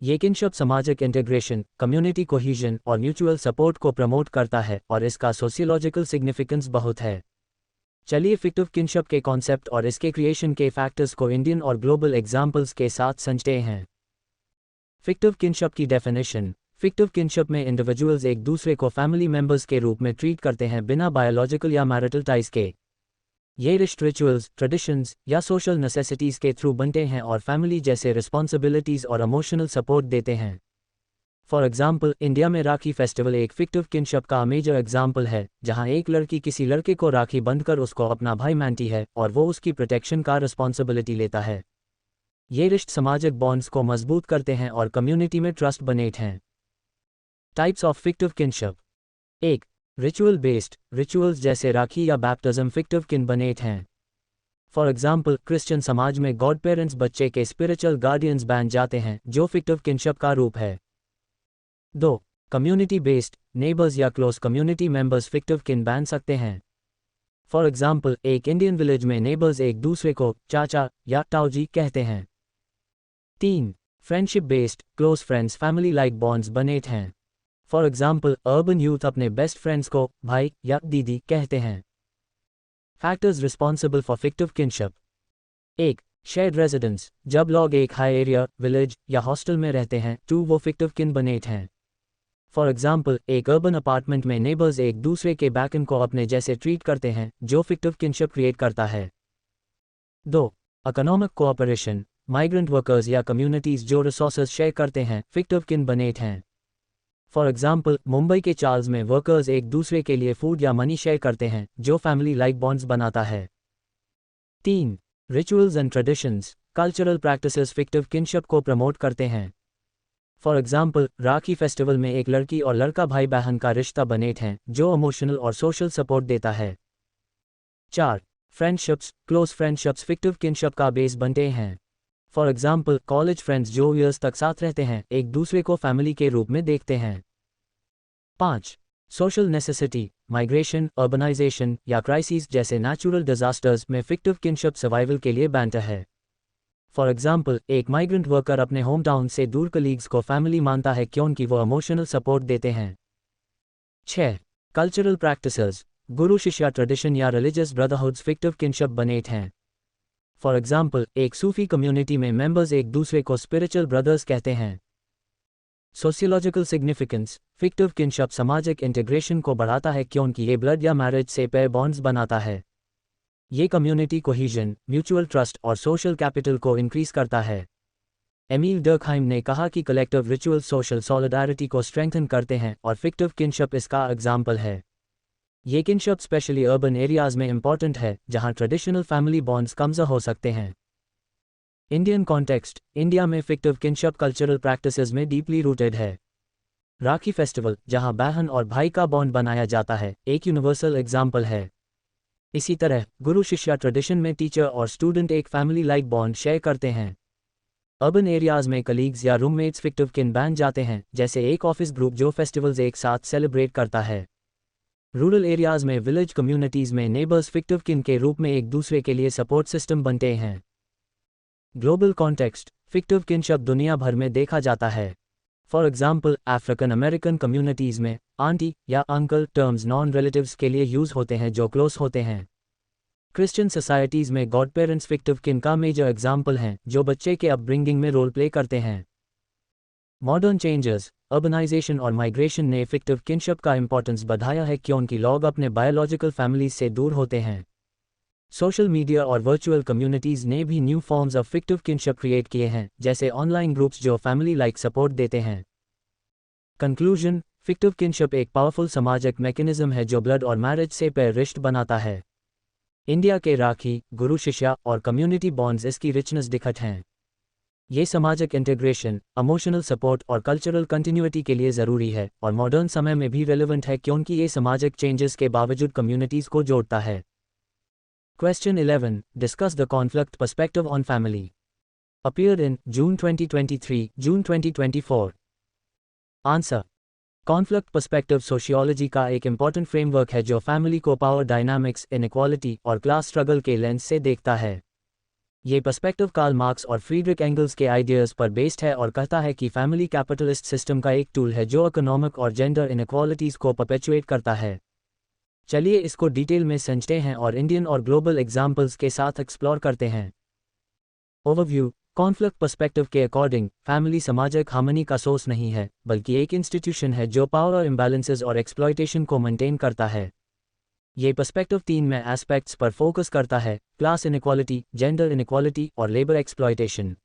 ये किनशिप सामाजिक इंटीग्रेशन, कम्युनिटी कोहीजन और म्यूचुअल सपोर्ट को प्रमोट करता है और इसका सोशियोलॉजिकल सिग्निफिकेंस बहुत है। चलिए फिक्टिव किनशिप के कॉन्सेप्ट और इसके क्रिएशन के फैक्टर्स को इंडियन और ग्लोबल एग्जाम्पल्स के साथ समझते हैं। फिक्टिव किनशिप की डेफिनेशन। फिक्टिव किनशिप में इंडिविजुअल्स एक दूसरे को फैमिली मेंबर्स के रूप में ट्रीट करते हैं बिना बायोलॉजिकल या मैरिटल टाइज के। ये रिचुअल्स, ट्रेडिशंस या सोशल नेसेसिटीज़ के थ्रू बनते हैं और फैमिली जैसे रिस्पॉन्सिबिलिटीज़ और इमोशनल सपोर्ट देते हैं। फॉर एग्जाम्पल, इंडिया में राखी फेस्टिवल एक फिक्टिव किनशिप का मेजर एग्जाम्पल है, जहां एक लड़की किसी लड़के को राखी बंधकर उसको अपना भाई मानती है और वो उसकी प्रोटेक्शन का रिस्पॉन्सिबिलिटी लेता है। ये रिश्ते सामाजिक बॉन्ड्स को मजबूत करते हैं और कम्युनिटी में ट्रस्ट बनाते हैं। Types of fictive kinship. 1. Ritual based. Rituals जैसे राखी या बैप्टिज्म फिक्टिव किन बनाते हैं। फॉर एग्जाम्पल, क्रिश्चियन समाज में गॉड पेरेंट्स बच्चे के स्पिरिचुअल गार्डियंस बन जाते हैं, जो फिक्टिव किनशिप का रूप है। 2. Community based. नेबर्स या close community members fictive kin बन सकते हैं। फॉर एग्जाम्पल, एक इंडियन विलेज में नेबर्स एक दूसरे को चाचा या ताऊजी कहते हैं। 3. Friendship based. Close friends family like bonds बनाते हैं। फॉर एग्जाम्पल, अर्बन यूथ अपने बेस्ट फ्रेंड्स को भाई या दीदी कहते हैं। Factors responsible for fictive kinship. 1. Shared residence. जब लोग एक हाई एरिया, विलेज या हॉस्टल में रहते हैं। 2. वो फिक्टिव किन बनाते हैं। फॉर एग्जाम्पल, एक अर्बन अपार्टमेंट में नेबर्स एक दूसरे के बैकन को अपने जैसे ट्रीट करते हैं, जो फिक्टिव किनशिप क्रिएट करता है। 2. Economic cooperation. माइग्रेंट वर्कर्स या कम्युनिटीज जो रिसोर्सेज शेयर करते हैं, फिक्टिव किन बनाते हैं। फॉर एग्जाम्पल, मुंबई के चार्ल्स में वर्कर्स एक दूसरे के लिए फूड या मनी शेयर करते हैं, जो फैमिली लाइक बॉन्ड्स बनाता है। 3. Rituals and traditions. Cultural practices fictive kinship को प्रमोट करते हैं। फॉर एग्जाम्पल, राखी फेस्टिवल में एक लड़की और लड़का भाई बहन का रिश्ता बनाते हैं, जो इमोशनल और सोशल सपोर्ट देता है। 4. फ्रेंडशिप्स। क्लोज फ्रेंडशिप्स फिक्टिव किनशिप का बेस बनते हैं। फॉर एग्जाम्पल, कॉलेज फ्रेंड्स जो ईयर्स तक साथ रहते हैं, एक दूसरे को फैमिली के रूप में देखते हैं। 5. Social necessity. माइग्रेशन, अर्बनाइजेशन या क्राइसिस जैसे नेचुरल डिजास्टर्स में फिक्टिव किनशिप सर्वाइवल के लिए बनता है। फॉर एग्जाम्पल, एक माइग्रेंट वर्कर अपने होम टाउन से दूर कलीग्स को फैमिली मानता है क्योंकि वो इमोशनल सपोर्ट देते हैं। 6. Cultural practices. गुरु शिष्य ट्रेडिशन या रिलीजियस ब्रदरहुड्स फिक्टिव किनशिप बनाते हैं। फॉर एग्जाम्पल, एक सूफी कम्युनिटी में मेंबर्स एक दूसरे को स्पिरिचुअल ब्रदर्स कहते हैं। Sociological significance. फिक्टिव किनशिप सामाजिक इंटीग्रेशन को बढ़ाता है क्योंकि ये ब्लड या मैरिज से पेयर बॉन्ड्स बनाता है। ये कम्युनिटी कोहीजन, म्यूचुअल ट्रस्ट और सोशल कैपिटल को इंक्रीज करता है। एमील डर्कहाइम ने कहा कि कलेक्टिव रिचुअल सोशल सॉलिडारिटी को स्ट्रेंथन करते हैं और फिक्टिव किनशिप इसका एग्जाम्पल है। ये किनशिप स्पेशली अर्बन एरियाज में इंपॉर्टेंट है, जहां ट्रेडिशनल फैमिली बॉन्ड्स कमजोर हो सकते हैं। Indian context. इंडिया में फिक्टिव किनशिप कल्चरल प्रैक्टिसेस में डीपली रूटेड है। राखी फेस्टिवल, जहां बहन और भाई का बॉन्ड बनाया जाता है, एक यूनिवर्सल एग्जाम्पल है। इसी तरह, गुरु शिष्य ट्रेडिशन में टीचर और स्टूडेंट एक फैमिली लाइक बॉन्ड शेयर करते हैं। अर्बन एरियाज में कलीग्स या रूममेट्स फिक्टिव किन बन जाते हैं, जैसे एक ऑफिस ग्रुप जो फेस्टिवल्स एक साथ सेलिब्रेट करता है। रूरल एरियाज में विलेज कम्युनिटीज में नेबर्स फिक्टिव किन के रूप में एक दूसरे के लिए सपोर्ट सिस्टम बनते हैं। Global context. फिक्टिव किनशिप दुनिया भर में देखा जाता है। For example, African American communities में आंटी या अंकल टर्म्स नॉन रिलेटिव्स के लिए यूज होते हैं जो क्लोज होते हैं। क्रिश्चियन सोसाइटीज में गॉड पेरेंट्स फिक्टिव किन का मेजर एग्जाम्पल हैं, जो बच्चे के अपब्रिंगिंग में रोल प्ले करते हैं। मॉडर्न चेंजेस, अर्बनाइजेशन और माइग्रेशन ने फिक्टिव किनशिप का इंपॉर्टेंस बढ़ाया है क्योंकि लोग अपने बायोलॉजिकल फैमिलीज से दूर होते हैं। सोशल मीडिया और वर्चुअल कम्युनिटीज़ ने भी new forms of fictive kinship create किए हैं, जैसे ऑनलाइन ग्रुप्स जो फैमिली लाइक सपोर्ट देते हैं। कंक्लूजन, फिक्टिव किनशिप एक पावरफुल सामाजिक मैकेनिज्म है जो ब्लड और मैरिज से पैर रिश्त बनाता है। इंडिया के राखी, गुरु शिष्या और कम्युनिटी बॉन्ड्स इसकी रिचनेस दिखत हैं। ये सामाजिक इंटीग्रेशन, इमोशनल सपोर्ट और कल्चरल कंटिन्यूटी के लिए ज़रूरी है और मॉडर्न समय में भी रेलेवेंट है क्योंकि ये सामाजिक चेंजेस के बावजूद कम्युनिटीज़ को जोड़ता है। Question 11. Discuss the conflict perspective on family. Appeared in June 2023, June 2024. Answer. Conflict perspective sociology का एक इम्पॉर्टेंट फ्रेमवर्क है जो फैमिली को पावर डायनामिक्स, इनइक्वालिटी और क्लास स्ट्रगल के लेंस से देखता है। ये पर्सपेक्टिव कार्ल मार्क्स और फ्रीडरिक एंगल्स के आइडियाज़ पर बेस्ड है और कहता है कि फैमिली कैपिटलिस्ट सिस्टम का एक टूल है जो इकोनॉमिक और जेंडर इनइक्वालिटीज़ को परपेचुएट करता है। चलिए इसको डिटेल में समझते हैं और इंडियन और ग्लोबल एग्जाम्पल्स के साथ एक्सप्लोर करते हैं। ओवरव्यू, कॉन्फ्लिक्ट पर्सपेक्टिव के अकॉर्डिंग फैमिली सामाजिक हार्मनी का सोर्स नहीं है, बल्कि एक इंस्टीट्यूशन है जो पावर इम्बैलेंसेस और एक्सप्लॉयटेशन को मेंटेन करता है। ये पर्सपेक्टिव 3 में एस्पेक्ट्स पर फोकस करता है: क्लास इनइक्वालिटी, जेंडर इनइक्वालिटी और लेबर एक्सप्लॉयटेशन।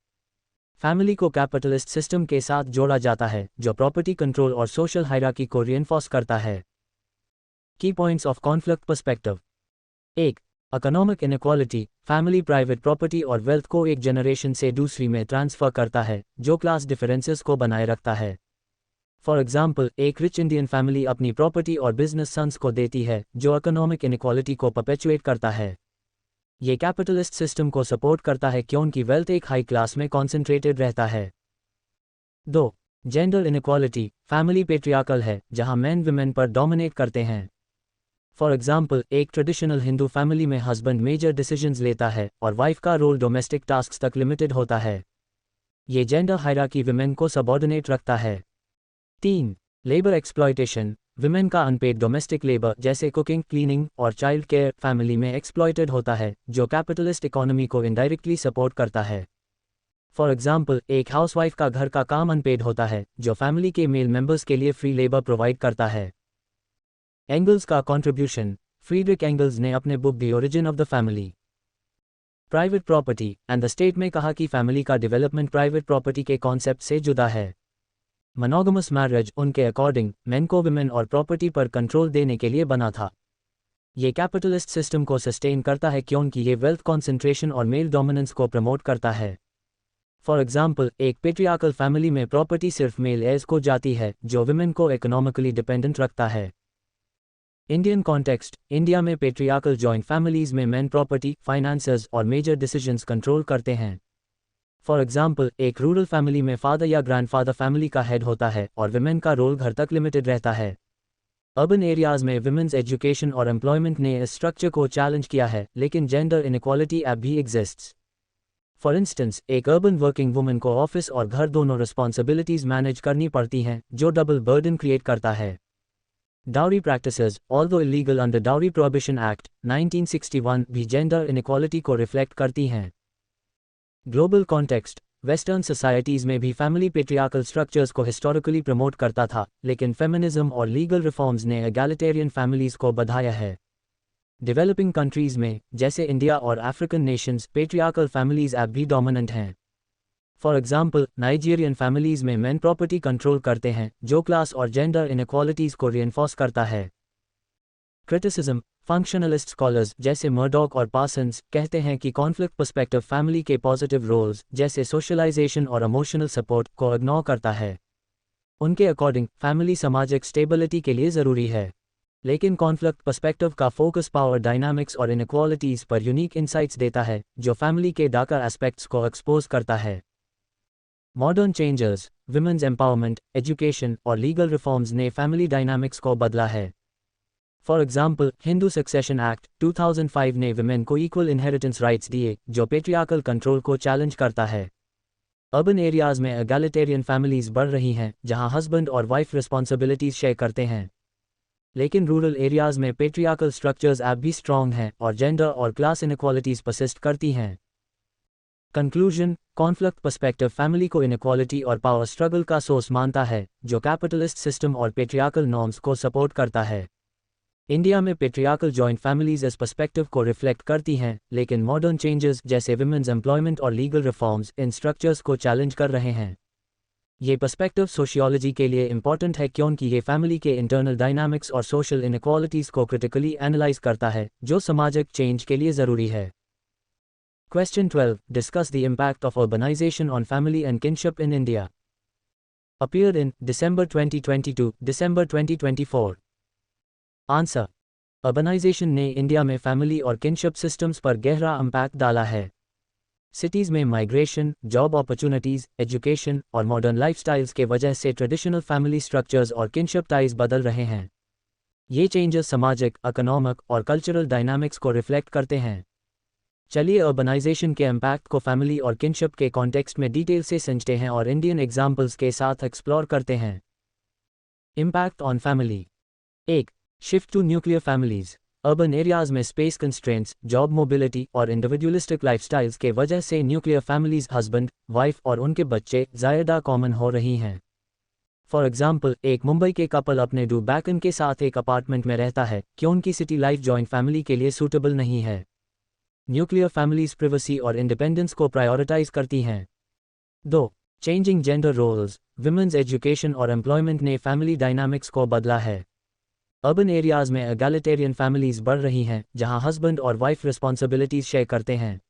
फैमिली को कैपिटलिस्ट सिस्टम के साथ जोड़ा जाता है जो प्रॉपर्टी कंट्रोल और सोशल हायरार्की को रिइंफोर्स करता है। की points of conflict perspective. 1. Economic inequality, family private property और वेल्थ को एक जनरेशन से दूसरी में ट्रांसफर करता है, जो क्लास डिफरेंसेस को बनाए रखता है। फॉर एग्जाम्पल, एक रिच इंडियन फैमिली अपनी प्रॉपर्टी और बिजनेस सन्स को देती है, जो इकोनॉमिक इनइक्वालिटी को परपेचुएट करता है। ये कैपिटलिस्ट सिस्टम को सपोर्ट करता है क्योंकि वेल्थ एक हाई क्लास में कॉन्सेंट्रेटेड रहता है। 2. जेंडर इनइक्वालिटी, फैमिली पेट्रियार्कल है, जहां मेन विमेन पर डोमिनेट करते हैं। फॉर एग्जाम्पल, एक ट्रेडिशनल हिंदू फैमिली में हस्बैंड मेजर डिसीजंस लेता है और वाइफ का रोल डोमेस्टिक टास्क्स तक लिमिटेड होता है। ये जेंडर हायरार्की विमेन को सबऑर्डिनेट रखता है। 3. लेबर एक्सप्लॉयटेशन, विमेन का अनपेड डोमेस्टिक लेबर जैसे कुकिंग, क्लीनिंग और चाइल्ड केयर फैमिली में एक्सप्लॉयटेड होता है, जो कैपिटलिस्ट इकोनॉमी को इनडायरेक्टली सपोर्ट करता है। फॉर एग्जाम्पल, एक हाउसवाइफ का घर का काम अनपेड होता है, जो फैमिली के मेल मेंबर्स के लिए फ्री लेबर प्रोवाइड करता है। एंगल्स का कंट्रीब्यूशन, फ्रीडरिक एंगल्स ने अपने book the origin of the family private property and the state में कहा कि फैमिली का डेवलपमेंट प्राइवेट प्रॉपर्टी के कॉन्सेप्ट से जुदा है। मोनोगमस मैरिज उनके अकॉर्डिंग मेन को विमेन और प्रॉपर्टी पर कंट्रोल देने के लिए बना था। ये कैपिटलिस्ट सिस्टम को सस्टेन करता है क्योंकि ये वेल्थ कॉन्सेंट्रेशन और मेल डोमिनेंस को प्रमोट करता है। फॉर एग्जाम्पल, एक पेट्रियार्कल फैमिली में प्रॉपर्टी सिर्फ मेल एयर्स को जाती है, जो विमेन को इकोनॉमिकली डिपेंडेंट रखता है। इंडियन कॉन्टेक्स्ट, इंडिया में पेट्रियार्कल जॉइंट फैमिलीज में मेन प्रॉपर्टी, फाइनेंसेस और मेजर डिसीजंस कंट्रोल करते हैं। फॉर एग्जाम्पल, एक रूरल फैमिली में फादर या ग्रैंडफादर फैमिली का हेड होता है और विमेन का रोल घर तक लिमिटेड रहता है। अर्बन एरियाज में विमेन्स एजुकेशन और एम्प्लॉयमेंट ने इस स्ट्रक्चर को चैलेंज किया है, लेकिन जेंडर इनइक्वालिटी अब भी एग्जिस्ट्स। फॉर इंस्टेंस, एक अर्बन वर्किंग वुमन को ऑफिस और घर दोनों रिस्पॉन्सिबिलिटीज मैनेज करनी पड़ती हैं, जो डबल बर्डन क्रिएट करता है। Dowry practices, although illegal under dowry prohibition act 1961, भी जेंडर इनइक्वालिटी को रिफ्लेक्ट करती हैं। ग्लोबल कॉन्टेक्स्ट, वेस्टर्न सोसाइटीज़ में भी फैमिली पेट्रियार्कल स्ट्रक्चर्स को हिस्टोरिकली प्रमोट करता था, लेकिन फेमिनिज्म और लीगल रिफॉर्म्स ने एगैलिटेरियन फैमिलीज़ को बढ़ाया है। डेवलपिंग कंट्रीज़ में, जैसे इंडिया और अफ्रीकन नेशंस, पेट्रियार्कल फैमिलीज़ अब भी डोमिनेंट हैं। फॉर एग्जाम्पल, नाइजीरियन फैमिलीज़ में मेन प्रॉपर्टी कंट्रोल करते हैं, जो क्लास और जेंडर इनइक्वालिटीज़ को रिइंफोर्स करता है। क्रिटिसिज्म, फंक्शनलिस्ट स्कॉलर्स जैसे मर्डॉक और पार्सन्स कहते हैं कि कॉन्फ्लिक्ट पर्सपेक्टिव फैमिली के पॉजिटिव रोल्स जैसे सोशलाइजेशन और इमोशनल सपोर्ट को इग्नोर करता है। उनके अकॉर्डिंग फैमिली सामाजिक स्टेबिलिटी के लिए ज़रूरी है, लेकिन कॉन्फ्लिक्ट पर्सपेक्टिव का फोकस पावर डायनामिक्स और इनइक्वालिटीज़ पर यूनिक इंसाइट्स देता है, जो फैमिली के डार्कर एस्पेक्ट्स को एक्सपोज करता है। Modern changers, women's empowerment, education और लीगल रिफॉर्म्स ने फैमिली डायनामिक्स को बदला है। For example, Hindu succession act 2005 ने विमेन को इक्वल इनहेरिटेंस राइट्स दिए, जो पेट्रियार्कल कंट्रोल को चैलेंज करता है। अर्बन एरियाज में एगैलिटेरियन फैमिलीज बढ़ रही हैं, जहां हस्बैंड और वाइफ रिस्पॉन्सिबिलिटीज शेयर करते हैं। लेकिन रूरल एरियाज में पेट्रियार्कल स्ट्रक्चर्स अब भी स्ट्रॉन्ग हैं और जेंडर और क्लास इनइक्वालिटीज परसिस्ट करती हैं। कंक्लूजन, कॉन्फ्लिक्ट पर्सपेक्टिव फैमिली को इनइक्वालिटी और पावर स्ट्रगल का सोर्स मानता है, जो कैपिटलिस्ट सिस्टम और पेट्रियार्कल नॉर्म्स को सपोर्ट करता है। इंडिया में पेट्रियार्कल जॉइंट फैमिलीज इस पर्सपेक्टिव को रिफ्लेक्ट करती हैं, लेकिन मॉडर्न चेंजेस जैसे विमेंस एम्प्लॉयमेंट और लीगल रिफॉर्म्स इन स्ट्रक्चर्स को चैलेंज कर रहे हैं। ये पर्सपेक्टिव सोशियोलॉजी के लिए इंपॉर्टेंट है क्योंकि ये फैमिली के इंटरनल डायनामिक्स और सोशल इनइक्वालिटीज़ को क्रिटिकली एनालाइज करता है, जो सामाजिक चेंज के लिए ज़रूरी है। Question 12. Discuss the impact of urbanization on family and kinship in India. Appeared in December 2022, December 2024. Answer. Urbanization ने इंडिया में फैमिली और किनशिप सिस्टम्स पर गहरा इम्पैक्ट डाला है। सिटीज़ में माइग्रेशन, जॉब अपॉर्चुनिटीज़, एजुकेशन और मॉडर्न लाइफस्टाइल्स के वजह से ट्रेडिशनल फैमिली स्ट्रक्चर्स और किनशिप टाइज बदल रहे हैं। ये चेंजेस सामाजिक, इकोनॉमिक और कल्चरल डायनामिक्स को रिफ्लेक्ट करते हैं। चलिए अर्बनाइजेशन के इम्पैक्ट को फैमिली और किनशिप के कॉन्टेक्स्ट में डिटेल से समझते हैं और इंडियन एग्जाम्पल्स के साथ एक्सप्लोर करते हैं। Impact on family. 1. Shift to nuclear families. Urban areas में स्पेस कंस्ट्रेंट्स, जॉब मोबिलिटी और इंडिविजुअलिस्टिक लाइफस्टाइल्स के वजह से न्यूक्लियर फैमिलीज हस्बैंड, वाइफ और उनके बच्चे ज़्यादा कॉमन हो रही हैं। फॉर एग्जाम्पल, एक मुंबई के कपल अपने डू बैकन के साथ एक अपार्टमेंट में रहता है क्योंकि उनकी सिटी लाइफ जॉइंट फैमिली के लिए सूटेबल नहीं है। न्यूक्लियर फैमिलीज प्रिवेसी और इंडिपेंडेंस को प्रायोरिटाइज करती हैं। 2. Changing gender roles. Women's education और एम्प्लॉयमेंट ने फैमिली डायनामिक्स को बदला है। अर्बन एरियाज में एगैलिटेरियन फैमिलीज बढ़ रही हैं, जहां हस्बैंड और वाइफ रिस्पॉन्सिबिलिटीज शेयर करते हैं।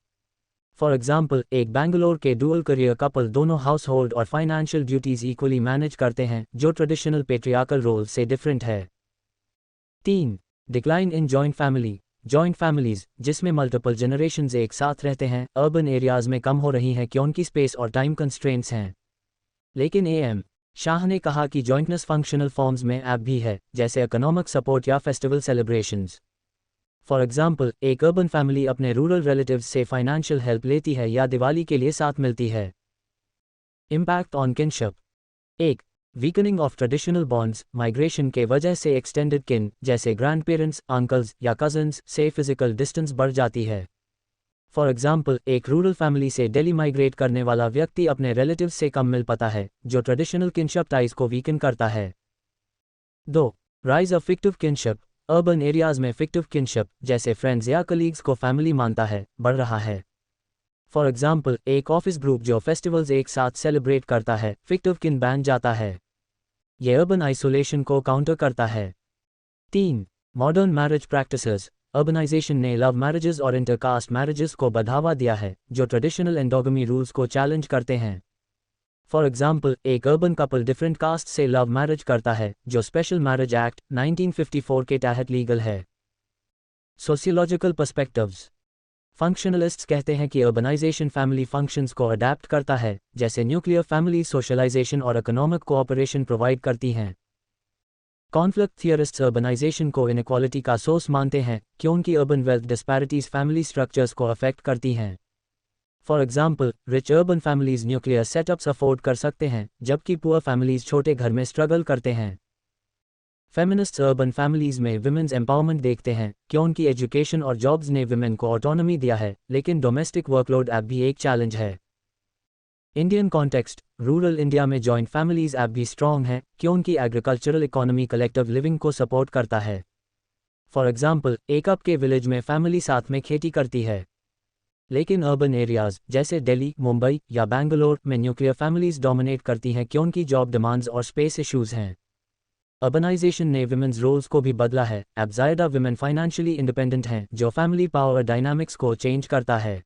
फॉर एग्जाम्पल, एक बेंगलोर के डुअल करियर कपल दोनों हाउस होल्ड और फाइनेंशियल ड्यूटीज इक्वली मैनेज करते हैं, जो ट्रेडिशनल पेट्रियार्कल रोल से डिफरेंट है। 3. Decline in joint family. Joint families, जिसमें मल्टीपल जनरेशंस एक साथ रहते हैं, अर्बन एरियाज में कम हो रही हैं क्योंकि स्पेस और टाइम कंस्ट्रेंट्स हैं। लेकिन एम शाह ने कहा कि जॉइंटनेस फंक्शनल फॉर्म्स में ऐप भी है, जैसे इकोनॉमिक सपोर्ट या फेस्टिवल सेलिब्रेशंस। फॉर एग्जाम्पल, एक अर्बन फैमिली अपने रूरल रिलेटिव्स से फाइनेंशियल हेल्प लेती है या दिवाली के लिए साथ मिलती है। Impact on kinship. 1. Weakening of traditional bonds. Migration के वजह से एक्सटेंडेड किन जैसे ग्रैंड पेरेंट्स, अंकल्स या कजन्स से फिजिकल डिस्टेंस बढ़ जाती है। फॉर एग्जाम्पल, एक रूरल फैमिली से दिल्ली माइग्रेट करने वाला व्यक्ति अपने रिलेटिव्स से कम मिल पाता है, जो ट्रेडिशनल किनशिप टाइज को वीकन करता है। 2. Rise of fictive kinship. Urban areas में फिक्टिव किनशिप, जैसे फ्रेंड्स या कलीग्स को फैमिली मानता है, बढ़ रहा है। फॉर एग्जाम्पल, एक ऑफिस ग्रुप जो फेस्टिवल्स एक साथ सेलिब्रेट करता है, फिक्टिव किन बन जाता है। यह अर्बन आइसोलेशन को काउंटर करता है। 3. Modern marriage practices. अर्बनाइजेशन ने लव मैरिजेस और इंटरकास्ट मैरिजेस को बढ़ावा दिया है, जो ट्रेडिशनल एंडोगमी रूल्स को चैलेंज करते हैं। फॉर एग्जाम्पल, एक अर्बन कपल डिफरेंट कास्ट से लव मैरिज करता है, जो स्पेशल मैरिज एक्ट 1954 के तहत लीगल है। Sociological perspectives. फंक्शनलिस्ट्स कहते हैं कि अर्बनाइजेशन फैमिली फंक्शंस को अडेप्ट करता है, जैसे न्यूक्लियर फैमिली सोशलाइजेशन और इकोनॉमिक कोऑपरेशन प्रोवाइड करती हैं। कॉन्फ्लिक्ट थियरिस्ट्स अर्बनाइजेशन को इनइक्वालिटी का सोर्स मानते हैं क्योंकि urban wealth disparities family structures को अफेक्ट करती हैं। For example, rich urban families nuclear setups afford कर सकते हैं, जबकि पुअर फैमिलीज छोटे घर में स्ट्रगल करते हैं। फेमिनिस्ट्स अर्बन फैमिलीज में विमेंस एम्पावरमेंट देखते हैं क्योंकि एजुकेशन और जॉब्स ने विमेन को ऑटोनॉमी दिया है, लेकिन डोमेस्टिक वर्कलोड ऐप भी एक चैलेंज है। Indian context. रूरल इंडिया में जॉइंट फैमिलीज ऐप भी स्ट्रॉन्ग हैं क्योंकि एग्रीकल्चरल इकोनॉमी कलेक्टिव लिविंग को सपोर्ट करता है। फॉर एग्जाम्पल, एक अप के विलेज में फैमिली साथ में खेती करती है। लेकिन अर्बन एरियाज जैसे दिल्ली, मुंबई या बेंगलोर में न्यूक्लियर फैमिलीज डोमिनेट करती हैं क्योंकि जॉब डिमांड्स और स्पेस इश्यूज हैं। अर्बनाइजेशन ने विमेंस रोल्स को भी बदला है। अब ज़्यादा विमेन फाइनेंशियली इंडिपेंडेंट हैं, जो फैमिली पावर डायनामिक्स को चेंज करता है।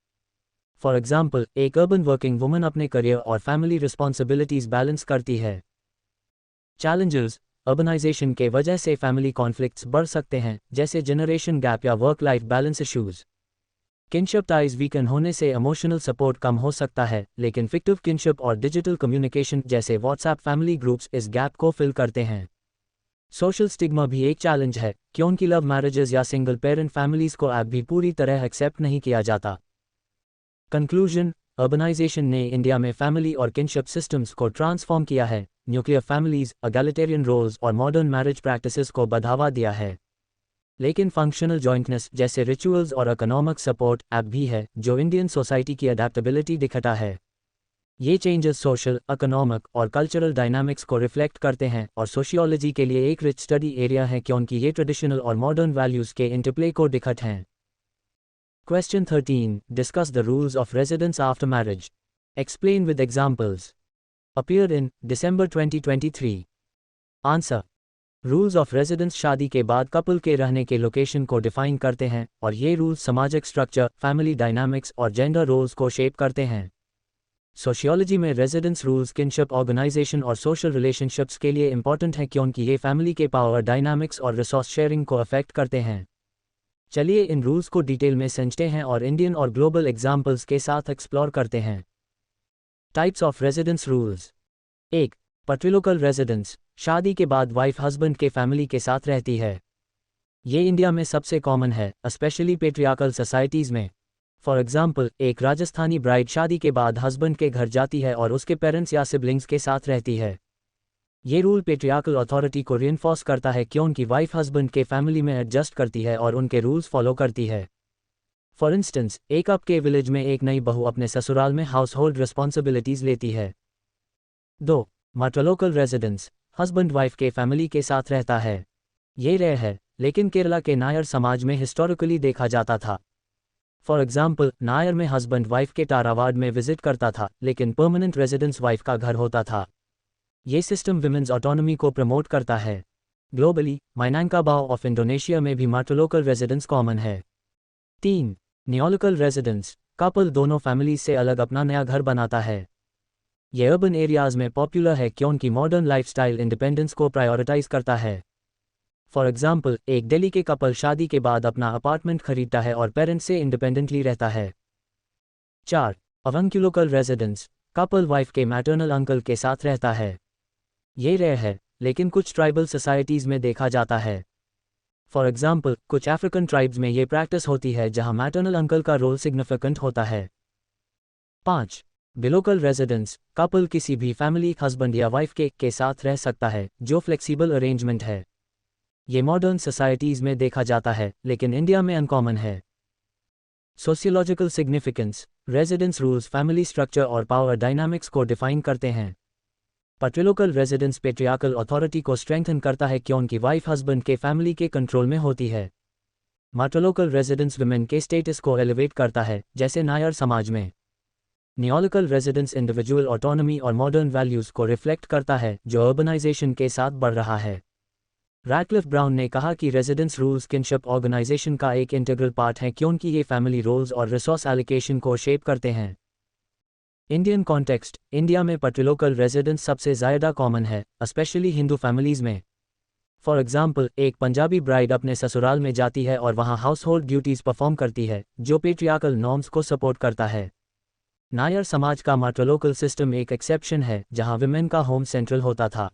फॉर एग्जाम्पल, एक अर्बन वर्किंग वुमन अपने करियर और फैमिली रिस्पॉन्सिबिलिटीज बैलेंस करती है। चैलेंजेस। अर्बनाइजेशन के वजह से फैमिली कॉन्फ्लिक्ट्स बढ़ सकते हैं, जैसे जनरेशन गैप या work life balance issues. Kinship ties weaken होने से इमोशनल सपोर्ट कम हो सकता है, लेकिन फिक्टिव किनशिप और डिजिटल कम्युनिकेशन जैसे व्हाट्सएप फैमिली ग्रुप्स इस गैप को फिल करते हैं। सोशल स्टिग्मा भी एक चैलेंज है क्योंकि लव मैरिजेस या सिंगल पेरेंट फैमिलीज को अब भी पूरी तरह एक्सेप्ट नहीं किया जाता। कंक्लूजन। अर्बनाइजेशन ने इंडिया में फैमिली और किनशिप सिस्टम्स को ट्रांसफॉर्म किया है, न्यूक्लियर फैमिलीज, एगैलिटेरियन रोल्स और मॉडर्न मैरिज प्रैक्टिसेस को बढ़ावा दिया है। लेकिन फंक्शनल जॉइंटनेस जैसे रिचुअल्स और इकोनॉमिक सपोर्ट ऐप भी है जो इंडियन सोसाइटी की अडेप्टेबिलिटी दिखाता है। ये चेंजेस सोशल, इकोनॉमिक और कल्चरल डायनामिक्स को रिफ्लेक्ट करते हैं और सोशियोलॉजी के लिए एक रिच स्टडी एरिया है क्योंकि ये ट्रेडिशनल और मॉडर्न वैल्यूज़ के इंटरप्ले को दिखाते हैं। Question 13. Discuss the rules of residence after marriage. Explain with examples. Appeared in December 2023. Answer. Rules of residence शादी के बाद कपल के रहने के लोकेशन को डिफाइन करते हैं और ये रूल्स सामाजिक स्ट्रक्चर, फैमिली डायनामिक्स और जेंडर रोल्स को शेप करते हैं। सोशियोलॉजी में रेजिडेंस रूल्स किनशिप, ऑर्गेनाइजेशन और सोशल रिलेशनशिप्स के लिए इंपॉर्टेंट है क्योंकि ये फैमिली के पावर डायनामिक्स और रिसोर्स शेयरिंग को अफेक्ट करते हैं। चलिए इन रूल्स को डिटेल में समझते हैं और इंडियन और ग्लोबल एग्जाम्पल्स के साथ एक्सप्लोर करते हैं। Types of residence rules. 1. Patrilocal residence, शादी के बाद वाइफ हस्बैंड के फैमिली के साथ रहती है। ये इंडिया में सबसे कॉमन है, स्पेशली पेट्रियार्कल सोसाइटीज़ में। फॉर एग्जाम्पल, एक राजस्थानी ब्राइड शादी के बाद हस्बैंड के घर जाती है और उसके पेरेंट्स या सिबलिंग्स के साथ रहती है। ये रूल पेट्रियार्कल अथॉरिटी को रिइंफोर्स करता है क्योंकि वाइफ हस्बैंड के फैमिली में एडजस्ट करती है और उनके रूल्स फॉलो करती है। फॉर इंस्टेंस, एक आपके विलेज में एक नई बहू अपने ससुराल में हाउस होल्ड रिस्पॉन्सिबिलिटीज लेती है। 2. मैट्रिलोकल रेजिडेंस, हस्बैंड वाइफ के फैमिली के साथ रहता है। ये रेयर है, लेकिन केरला के नायर समाज में हिस्टोरिकली देखा जाता था। फॉर एग्जाम्पल, नायर में हस्बैंड वाइफ के टारावाड में विजिट करता था, लेकिन परमानेंट रेजिडेंस वाइफ का घर होता था। ये सिस्टम विमेंस ऑटोनॉमी को प्रमोट करता है। ग्लोबली, माइनांकाबाओ ऑफ इंडोनेशिया में भी मैट्रिलोकल रेजिडेंस कॉमन है। 3. नियोलिकल रेजिडेंस, कपल दोनों फैमिलीज से अलग अपना नया घर बनाता है। ये अर्बन एरियाज में पॉपुलर है क्योंकि मॉडर्न लाइफस्टाइल इंडिपेंडेंस को प्रायोरिटाइज करता है। फॉर एग्जाम्पल, एक दिल्ली के कपल शादी के बाद अपना अपार्टमेंट खरीदता है और पेरेंट्स से इंडिपेंडेंटली रहता है। 4. अवंक्युलोकल रेजिडेंस, कपल वाइफ के मैटरनल अंकल के साथ रहता है। ये रेयर है, लेकिन कुछ ट्राइबल सोसाइटीज़ में देखा जाता है। फॉर एग्जाम्पल, कुछ अफ्रीकन ट्राइब्स में ये प्रैक्टिस होती है जहां मैटरनल अंकल का रोल सिग्निफिकेंट होता है। 5. बिलोकल रेजिडेंस, कपल किसी भी फैमिली, हस्बैंड या वाइफ के साथ रह सकता है, जो फ्लेक्सिबल अरेंजमेंट है। ये मॉडर्न सोसाइटीज़ में देखा जाता है, लेकिन इंडिया में अनकॉमन है। Sociological significance, residence rules family structure और पावर डायनामिक्स को डिफाइन करते हैं। पैट्रिलोकल रेजिडेंस पेट्रियार्कल अथॉरिटी को स्ट्रेंथन करता है क्योंकि वाइफ हस्बैंड के फैमिली के कंट्रोल में होती है। मैट्रिलोकल रेजिडेंस विमेन के स्टेटस को एलिवेट करता है, जैसे नायर समाज में। नियोलिकल रेजिडेंस इंडिविजुअल ऑटोनॉमी और मॉडर्न वैल्यूज़ को रिफ्लेक्ट करता है, जो अर्बनाइजेशन के साथ बढ़ रहा है। रैडक्लिफ ब्राउन ने कहा कि रेजिडेंस रूल्स किनशिप ऑर्गेनाइजेशन का एक इंटीग्रल पार्ट है क्योंकि ये फैमिली रोल्स और रिसोर्स एलोकेशन को शेप करते हैं। इंडियन कॉन्टेक्स्ट, इंडिया में पैट्रिलोकल रेजिडेंस सबसे ज़्यादा कॉमन है, स्पेशली हिंदू फैमिलीज़ में। फॉर एग्जाम्पल, एक पंजाबी ब्राइड अपने ससुराल में जाती है और वहाँ हाउस होल्ड ड्यूटीज़ परफॉर्म करती है, जो पेट्रियार्कल नॉर्म्स को सपोर्ट करता है। नायर समाज का मैट्रिलोकल सिस्टम एक एक्सेप्शन है, जहाँ विमेन का होम सेंट्रल होता था।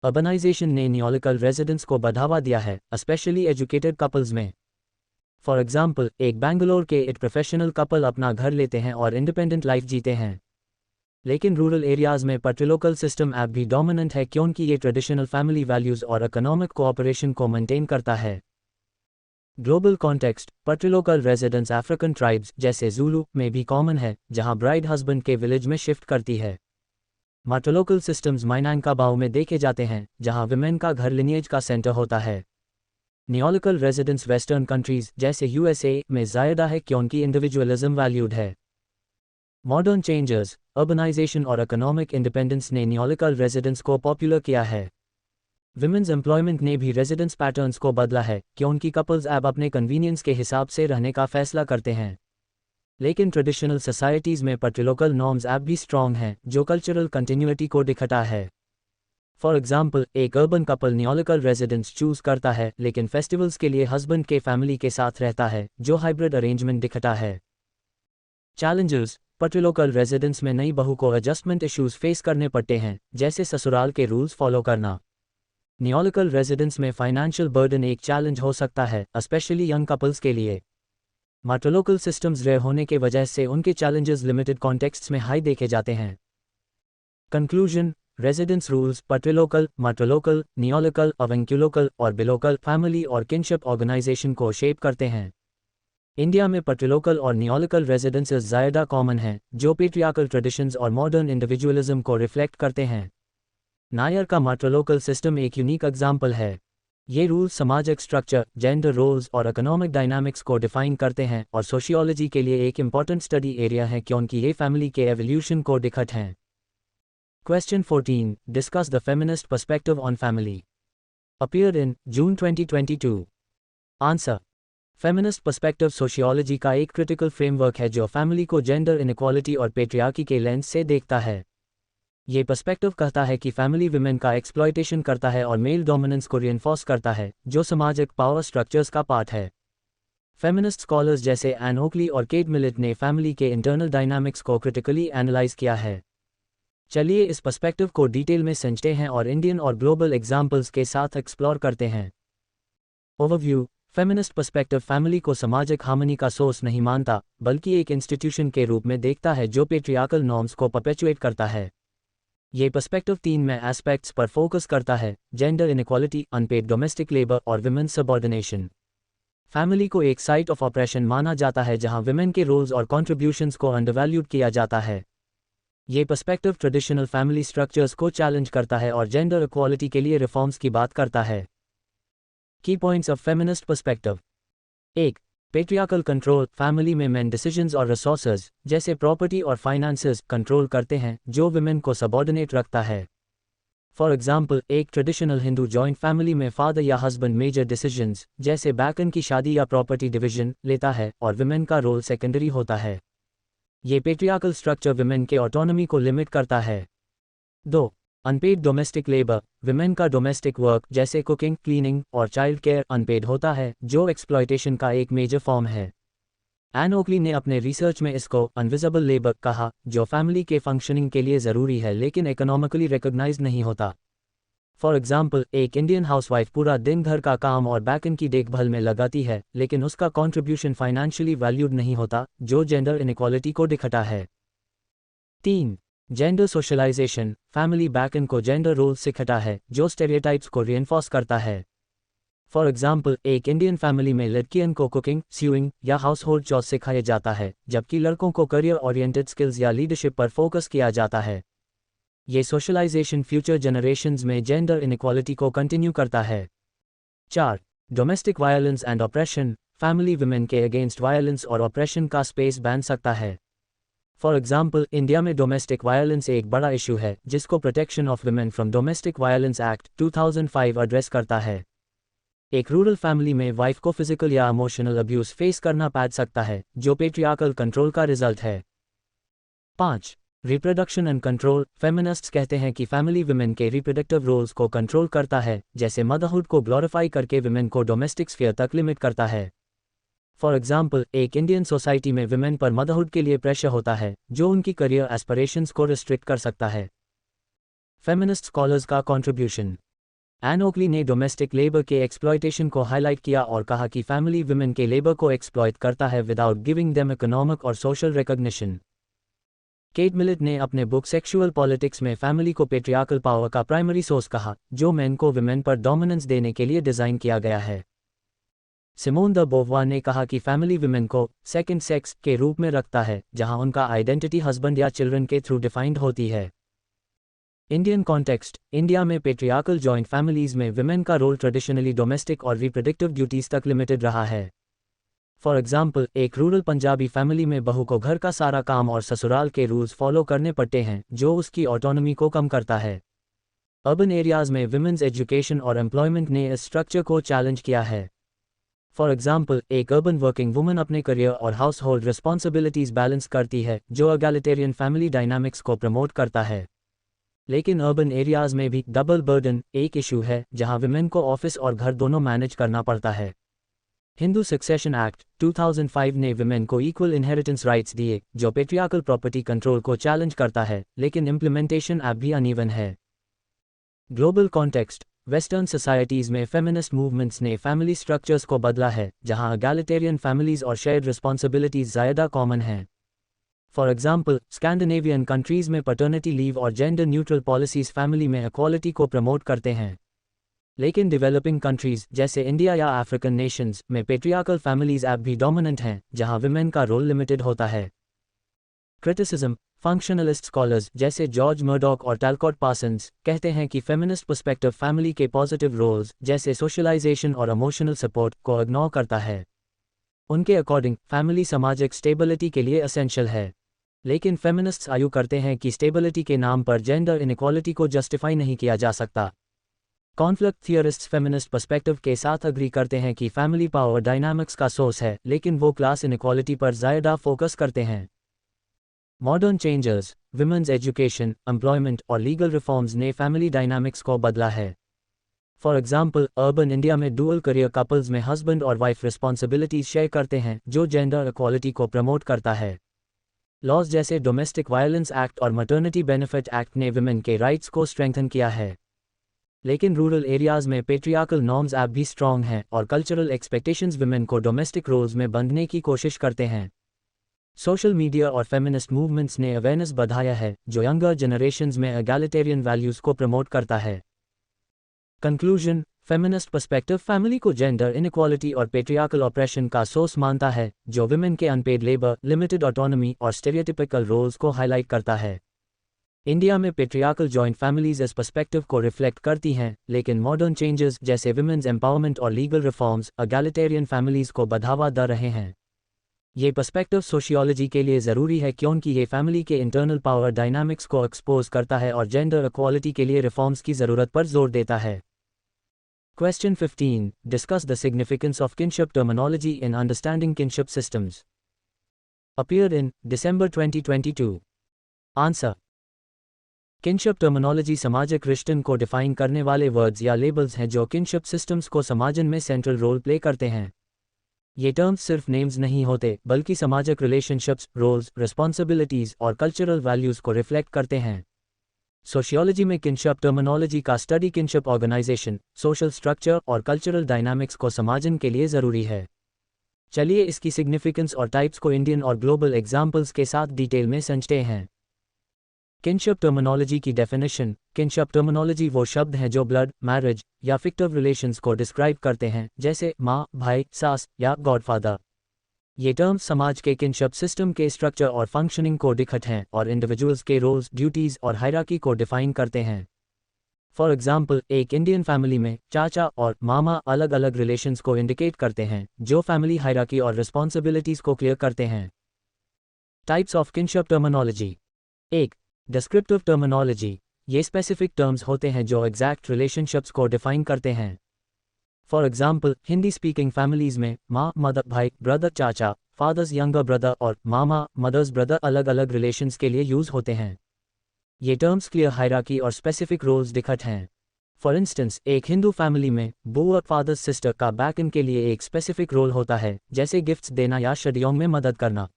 अर्बनाइजेशन ने नियोलिकल रेजिडेंस को बढ़ावा दिया है, स्पेशली एजुकेटेड कपल्स में। फॉर एग्जाम्पल, एक बेंगलोर के एक प्रोफेशनल कपल अपना घर लेते हैं और इंडिपेंडेंट लाइफ जीते हैं। लेकिन रूरल एरियाज़ में पैट्रिलोकल सिस्टम ऐप भी डोमिनेंट है क्योंकि ये ट्रेडिशनल फैमिली वैल्यूज़ और इकोनॉमिक कोऑपरेशन को मेंटेन करता है। Global context, patrilocal residence African tribes जैसे ज़ूलू में भी कॉमन है, जहां ब्राइड हस्बैंड के विलेज में शिफ्ट करती है। मैट्रिलोकल सिस्टम्स माइनांकाबाओ में देखे जाते हैं, जहां विमेन का घर लिनिएज का सेंटर होता है। नियोलिकल रेजिडेंस वेस्टर्न कंट्रीज जैसे यूएसए में ज़्यादा है क्योंकि इंडिविजुअलिज्म वैल्यूड है। मॉडर्न चेंजेस, अर्बनाइजेशन और इकोनॉमिक इंडिपेंडेंस ने नियोलिकल रेजिडेंस को पॉपुलर किया है। विमेंस एम्प्लॉयमेंट ने भी रेजिडेंस पैटर्न्स को बदला है क्योंकि कपल्स अब अपने कन्वीनियंस के हिसाब से रहने का फैसला करते हैं। लेकिन ट्रेडिशनल सोसाइटीज़ में पैट्रिलोकल नॉर्म्स अब भी स्ट्रॉन्ग हैं, जो कल्चरल कंटिन्यूटी को दिखाता है। फॉर एग्जाम्पल, एक अर्बन कपल नियोलिकल रेजिडेंस चूज करता है, लेकिन फेस्टिवल्स के लिए हस्बैंड के फैमिली के साथ रहता है, जो हाइब्रिड अरेंजमेंट दिखाता है। चैलेंजेस, पैट्रिलोकल रेजिडेंस में नई बहू को एडजस्टमेंट इश्यूज फेस करने पड़ते हैं, जैसे ससुराल के रूल्स फॉलो करना। नियोलिकल रेजिडेंस में फाइनेंशियल बर्डन एक चैलेंज हो सकता है, स्पेशली यंग कपल्स के लिए। मैट्रिलोकल सिस्टम्स रेयर होने के वजह से उनके चैलेंजेस लिमिटेड कॉन्टेक्स्ट्स में हाई देखे जाते हैं। कंक्लूजन, रेजिडेंस रूल्स पैट्रिलोकल, मैट्रिलोकल, नियोलोकल, अवेंक्युलोकल और बिलोकल फैमिली और किनशिप ऑर्गेनाइजेशन को शेप करते हैं। इंडिया में पैट्रिलोकल और नियोलोकल रेजिडेंसेस ज़्यादा कॉमन हैं, जो पेट्रियार्कल ट्रेडिशंस और मॉडर्न इंडिविजुअलिज्म को रिफ्लेक्ट करते हैं। नायर का मैट्रिलोकल सिस्टम एक यूनिक एग्जाम्पल है। ये रूल्स सामाजिक स्ट्रक्चर, जेंडर रोल्स और इकोनॉमिक डायनामिक्स को डिफाइन करते हैं और सोशियोलॉजी के लिए एक इम्पॉर्टेंट स्टडी एरिया है क्योंकि ये फैमिली के एवोल्यूशन को दिखत हैं। Question 14. Discuss the feminist perspective on family. Appeared in June 2022. Answer. Feminist perspective sociology का एक क्रिटिकल फ्रेमवर्क है जो फैमिली को जेंडर इनइक्वालिटी और पेट्रियार्की के लेंस से देखता है। ये पर्सपेक्टिव कहता है कि फैमिली विमेन का एक्सप्लॉयटेशन करता है और मेल डोमिनेंस को रिइंफोर्स करता है, जो सामाजिक पावर स्ट्रक्चर्स का पार्ट है। फेमिनिस्ट स्कॉलर्स जैसे एन ओकली और केट मिलेट ने फैमिली के इंटरनल डायनामिक्स को क्रिटिकली एनालाइज किया है। चलिए इस पर्सपेक्टिव को डिटेल में समझते हैं और इंडियन और ग्लोबल एग्जाम्पल्स के साथ एक्सप्लोर करते हैं। ओवरव्यू। फेमिनिस्ट पर्सपेक्टिव फैमिली को सामाजिक हार्मनी का सोर्स नहीं मानता, बल्कि एक इंस्टीट्यूशन के रूप में देखता है जो पेट्रियार्कल नॉर्म्स को परपेचुएट करता है। ये पर्सपेक्टिव 3 में एस्पेक्ट्स पर फोकस करता है: gender inequality, unpaid domestic labour और विमेन सबऑर्डिनेशन। फैमिली को एक साइट ऑफ ऑपरेशन माना जाता है जहां विमेन के रोल्स और कॉन्ट्रीब्यूशंस को अंडरवैल्यूड किया जाता है। ये पर्सपेक्टिव ट्रेडिशनल फैमिली स्ट्रक्चर्स को चैलेंज करता है और जेंडर इक्वालिटी के लिए रिफॉर्म्स की बात करता है। की points of feminist perspective. 1. Patriarchal control. Family में मेन डिसीजंस और रिसोर्सेज जैसे प्रॉपर्टी और फाइनेंसेस कंट्रोल करते हैं, जो विमेन को सबऑर्डिनेट रखता है। फॉर एग्जाम्पल, एक ट्रेडिशनल हिंदू जॉइंट फैमिली में फादर या हस्बैंड मेजर डिसीजंस जैसे बैकन की शादी या प्रॉपर्टी डिवीजन लेता है और विमेन का रोल सेकेंडरी होता है। ये पेट्रियार्कल स्ट्रक्चर विमेन के ऑटोनॉमी को लिमिट करता है। 2. Unpaid domestic labour. विमेन का डोमेस्टिक वर्क जैसे कुकिंग, क्लीनिंग और चाइल्ड केयर अनपेड होता है, जो एक्सप्लॉयटेशन का एक मेजर फॉर्म है। एन ओकली ने अपने रिसर्च में इसको अनविजिबल लेबर कहा, जो फैमिली के फंक्शनिंग के लिए ज़रूरी है लेकिन इकोनॉमिकली रिकॉग्नाइज नहीं होता। फॉर एग्जाम्पल, एक इंडियन हाउसवाइफ पूरा दिन घर का काम और बैकन की देखभाल में लगाती है, लेकिन उसका कॉन्ट्रीब्यूशन फाइनेंशियली वैल्यूड नहीं होता, जो जेंडर इनइक्वालिटी को दिखाता है। 3. Gender socialization. फैमिली बैकन को जेंडर रोल सिखाता है, जो स्टेरियोटाइप्स को रिइंफोर्स करता है। फॉर एग्जाम्पल, एक इंडियन फैमिली में लड़कियन को कुकिंग, स्यूइंग या हाउस होल्ड चॉर्स सिखाया जाता है, जबकि लड़कों को करियर ओरिएंटेड स्किल्स या लीडरशिप पर फोकस किया जाता है। ये सोशलाइजेशन फ्यूचर जनरेशंस में जेंडर इनइक्वालिटी को कंटिन्यू करता है। 4. Domestic violence and oppression. Family women के अगेंस्ट वायलेंस और ऑपरेशन का स्पेस बांध सकता है। फॉर एग्जाम्पल, इंडिया में डोमेस्टिक वायलेंस एक बड़ा इशू है, जिसको protection of women from domestic violence act 2005 address करता है। एक रूरल फैमिली में वाइफ को फिजिकल या इमोशनल अब्यूज फेस करना पड़ सकता है, जो पेट्रियार्कल कंट्रोल का रिजल्ट है। 5. Reproduction and control. फेमिनिस्ट्स कहते हैं कि फैमिली विमेन के रिप्रोडक्टिव रोल्स को कंट्रोल करता है, जैसे मदरहुड को ग्लोरीफाई करके विमेन को डोमेस्टिक स्फीयर तक लिमिट करता है। फॉर एग्जाम्पल, एक इंडियन सोसाइटी में विमेन पर मदरहुड के लिए प्रेशर होता है, जो उनकी करियर एस्पिरेशंस को रिस्ट्रिक्ट कर सकता है। फेमिनिस्ट स्कॉलर्स का कंट्रीब्यूशन। एन ओकली ने डोमेस्टिक लेबर के एक्सप्लॉयटेशन को हाईलाइट किया और कहा कि फैमिली विमेन के लेबर को एक्सप्लॉयट करता है विदाउट गिविंग देम इकोनॉमिक और सोशल रिकॉग्निशन। केट मिलेट ने अपने बुक सेक्सुअल पॉलिटिक्स में फैमिली को पेट्रियार्कल पावर का प्राइमरी सोर्स कहा, जो मेन को विमेन पर डोमिनेंस देने के लिए डिज़ाइन किया गया है। सिमोन द बोववार ने कहा कि फैमिली विमेन को सेकंड सेक्स के रूप में रखता है, जहां उनका आइडेंटिटी हस्बैंड या चिल्ड्रन के थ्रू डिफाइंड होती है। Indian context. इंडिया में पेट्रियार्कल जॉइंट फैमिलीज में विमेन का रोल ट्रेडिशनली डोमेस्टिक और रिप्रोडक्टिव ड्यूटीज तक लिमिटेड रहा है। फॉर एग्जाम्पल, एक रूरल पंजाबी फैमिली में बहू को घर का सारा काम और ससुराल के रूल्स फॉलो करने पड़ते हैं, जो उसकी ऑटोनॉमी को कम करता है। अर्बन एरियाज में विमेन्स एजुकेशन और एम्प्लॉयमेंट ने इस स्ट्रक्चर को चैलेंज किया है। फॉर एग्जाम्पल, एक अर्बन वर्किंग वुमन अपने करियर और हाउस होल्ड रिस्पॉन्सिबिलिटीज बैलेंस करती है, जो एगैलिटेरियन फैमिली डायनामिक्स को प्रमोट करता है। लेकिन अर्बन एरियाज में भी डबल बर्डन एक इशू है, जहां विमेन को ऑफिस और घर दोनों मैनेज करना पड़ता है। हिंदू सक्सेशन एक्ट 2005 ने विमेन को इक्वल इनहेरिटेंस राइट्स दिए, जो पेट्रियार्कल प्रॉपर्टी कंट्रोल को चैलेंज करता है, लेकिन इम्प्लीमेंटेशन अब भी अनइवन है। Global context. वेस्टर्न सोसाइटीज़ में फेमिनिस्ट मूवमेंट्स ने फैमिली स्ट्रक्चर्स को बदला है, जहां एगैलिटेरियन फैमिलीज और शेयर्ड रिस्पॉन्सिबिलिटीज ज़्यादा कॉमन हैं। फॉर एग्जाम्पल, स्कैंडिनेवियन कंट्रीज में पैटर्निटी लीव और जेंडर न्यूट्रल पॉलिसीज फैमिली में इक्वालिटी को प्रमोट करते हैं। लेकिन डेवलपिंग कंट्रीज जैसे इंडिया या अफ्रीकन नेशंस में पेट्रियार्कल फैमिलीज अब भी डोमिनेंट हैं, जहां विमेन का रोल लिमिटेड होता है। क्रिटिसिज्म। फंक्शनलिस्ट स्कॉलर्स जैसे जॉर्ज मर्डॉक और टैलकॉट पार्सन्स कहते हैं कि फेमिनिस्ट पर्सपेक्टिव फैमिली के पॉजिटिव रोल्स जैसे सोशलाइजेशन और इमोशनल सपोर्ट को इग्नोर करता है। उनके अकॉर्डिंग फैमिली सामाजिक स्टेबिलिटी के लिए एसेंशियल है। लेकिन फेमिनिस्ट्स आर्ग्यू करते हैं कि स्टेबिलिटी के नाम पर जेंडर इनइक्वालिटी को जस्टिफाई नहीं किया जा सकता। कॉन्फ्लिक्ट थियरिस्ट्स फेमिनिस्ट पर्सपेक्टिव के साथ अग्री करते हैं कि फैमिली पावर डायनामिक्स का सोर्स है, लेकिन वो क्लास इनइक्वालिटी पर ज़्यादा फोकस करते हैं। Modern changers, women's education, employment और लीगल रिफॉर्म्स ने फैमिली डायनामिक्स को बदला है। फॉर एग्जाम्पल, अर्बन इंडिया में डुअल करियर कपल्स में हस्बैंड और वाइफ रिस्पॉन्सिबिलिटीज शेयर करते हैं, जो जेंडर इक्वालिटी को प्रमोट करता है। लॉज जैसे डोमेस्टिक वायलेंस एक्ट और मैटरनिटी बेनिफिट एक्ट ने विमेन के राइट्स को स्ट्रेंथन किया है। लेकिन रूरल एरियाज में पेट्रियार्कल नॉर्म्स अब भी स्ट्रॉन्ग हैं और कल्चरल एक्सपेक्टेशंस विमेन को डोमेस्टिक रोल्स में बंधने की कोशिश करते हैं। सोशल मीडिया और फेमिनिस्ट मूवमेंट्स ने अवेयरनेस बढ़ाया है, जो यंगर जनरेशंस में एगैलिटेरियन वैल्यूज को प्रमोट करता है। कंक्लूजन। फेमिनिस्ट पर्सपेक्टिव फैमिली को जेंडर इनइक्वालिटी और पेट्रियार्कल ऑप्रेशन का सोर्स मानता है, जो विमेन के अनपेड लेबर, लिमिटेड ऑटोनॉमी और स्टेरियोटिपिकल रोल्स को हाईलाइट करता है। इंडिया में पेट्रियार्कल जॉइंट फैमिलीज इस पर्सपेक्टिव को रिफ्लेक्ट करती हैं, लेकिन मॉडर्न चेंजेस जैसे विमेन्स एम्पावरमेंट और लीगल रिफॉर्म्स एगैलिटेरियन फैमिलीज को बढ़ावा दे रहे हैं। ये पर्सपेक्टिव सोशियोलॉजी के लिए ज़रूरी है क्योंकि ये फैमिली के इंटरनल पावर डायनामिक्स को एक्सपोज करता है और जेंडर इक्वालिटी के लिए रिफॉर्म्स की ज़रूरत पर जोर देता है। Question 15. Discuss the significance of kinship terminology in understanding kinship systems. Appeared in December 2022. Answer. Kinship terminology सामाजिक रिश्तों को डिफाइन करने वाले वर्ड्स या लेबल्स हैं जो किनशिप सिस्टम्स को समाजन में सेंट्रल रोल प्ले करते हैं। ये टर्म्स सिर्फ नेम्स नहीं होते, बल्कि सामाजिक रिलेशनशिप्स, रोल्स, रिस्पॉन्सिबिलिटीज और कल्चरल वैल्यूज को रिफ्लेक्ट करते हैं। सोशियोलॉजी में किनशिप टर्मिनोलॉजी का study kinship organization, social structure और कल्चरल डायनामिक्स को समझने के लिए ज़रूरी है। चलिए इसकी सिग्निफिकेंस और टाइप्स को इंडियन और ग्लोबल एग्जाम्पल्स के साथ डिटेल में समझते हैं। किनशिप टर्मिनोलॉजी की डेफिनेशन। किनशिप टर्मिनोलॉजी वो शब्द हैं जो ब्लड, मैरिज या फिक्टिव रिलेशंस को डिस्क्राइब करते हैं, जैसे माँ, भाई, सास या गॉडफादर। ये टर्म्स समाज के किनशिप सिस्टम के स्ट्रक्चर और फंक्शनिंग को दिखते हैं और इंडिविजुअल्स के रोल्स, ड्यूटीज़ और हायरार्की को डिफाइन करते हैं। फॉर एग्जाम्पल, एक इंडियन फैमिली में चाचा और मामा अलग अलग रिलेशंस को इंडिकेट करते हैं, जो फैमिली हायरार्की और रिस्पॉन्सिबिलिटीज़ को क्लियर करते हैं। Types of kinship terminology. 1. Descriptive terminology. ये स्पेसिफिक टर्म्स होते हैं जो एग्जैक्ट रिलेशनशिप्स को डिफाइन करते हैं। For example, Hindi speaking families में माँ, मदर, भाई, ब्रदर, चाचा, फादर्स यंगर ब्रदर और मामा, मदर्स ब्रदर अलग अलग रिलेशंस के लिए यूज होते हैं। ये टर्म्स क्लियर हायरार्की और स्पेसिफिक रोल्स दिखाते हैं। फॉर इंस्टेंस, एक हिंदू फैमिली में बुआ और फादर्स सिस्टर का बैक इन के लिए एक स्पेसिफिक रोल होता है, जैसे गिफ्ट्स देना या शादियों में मदद करना।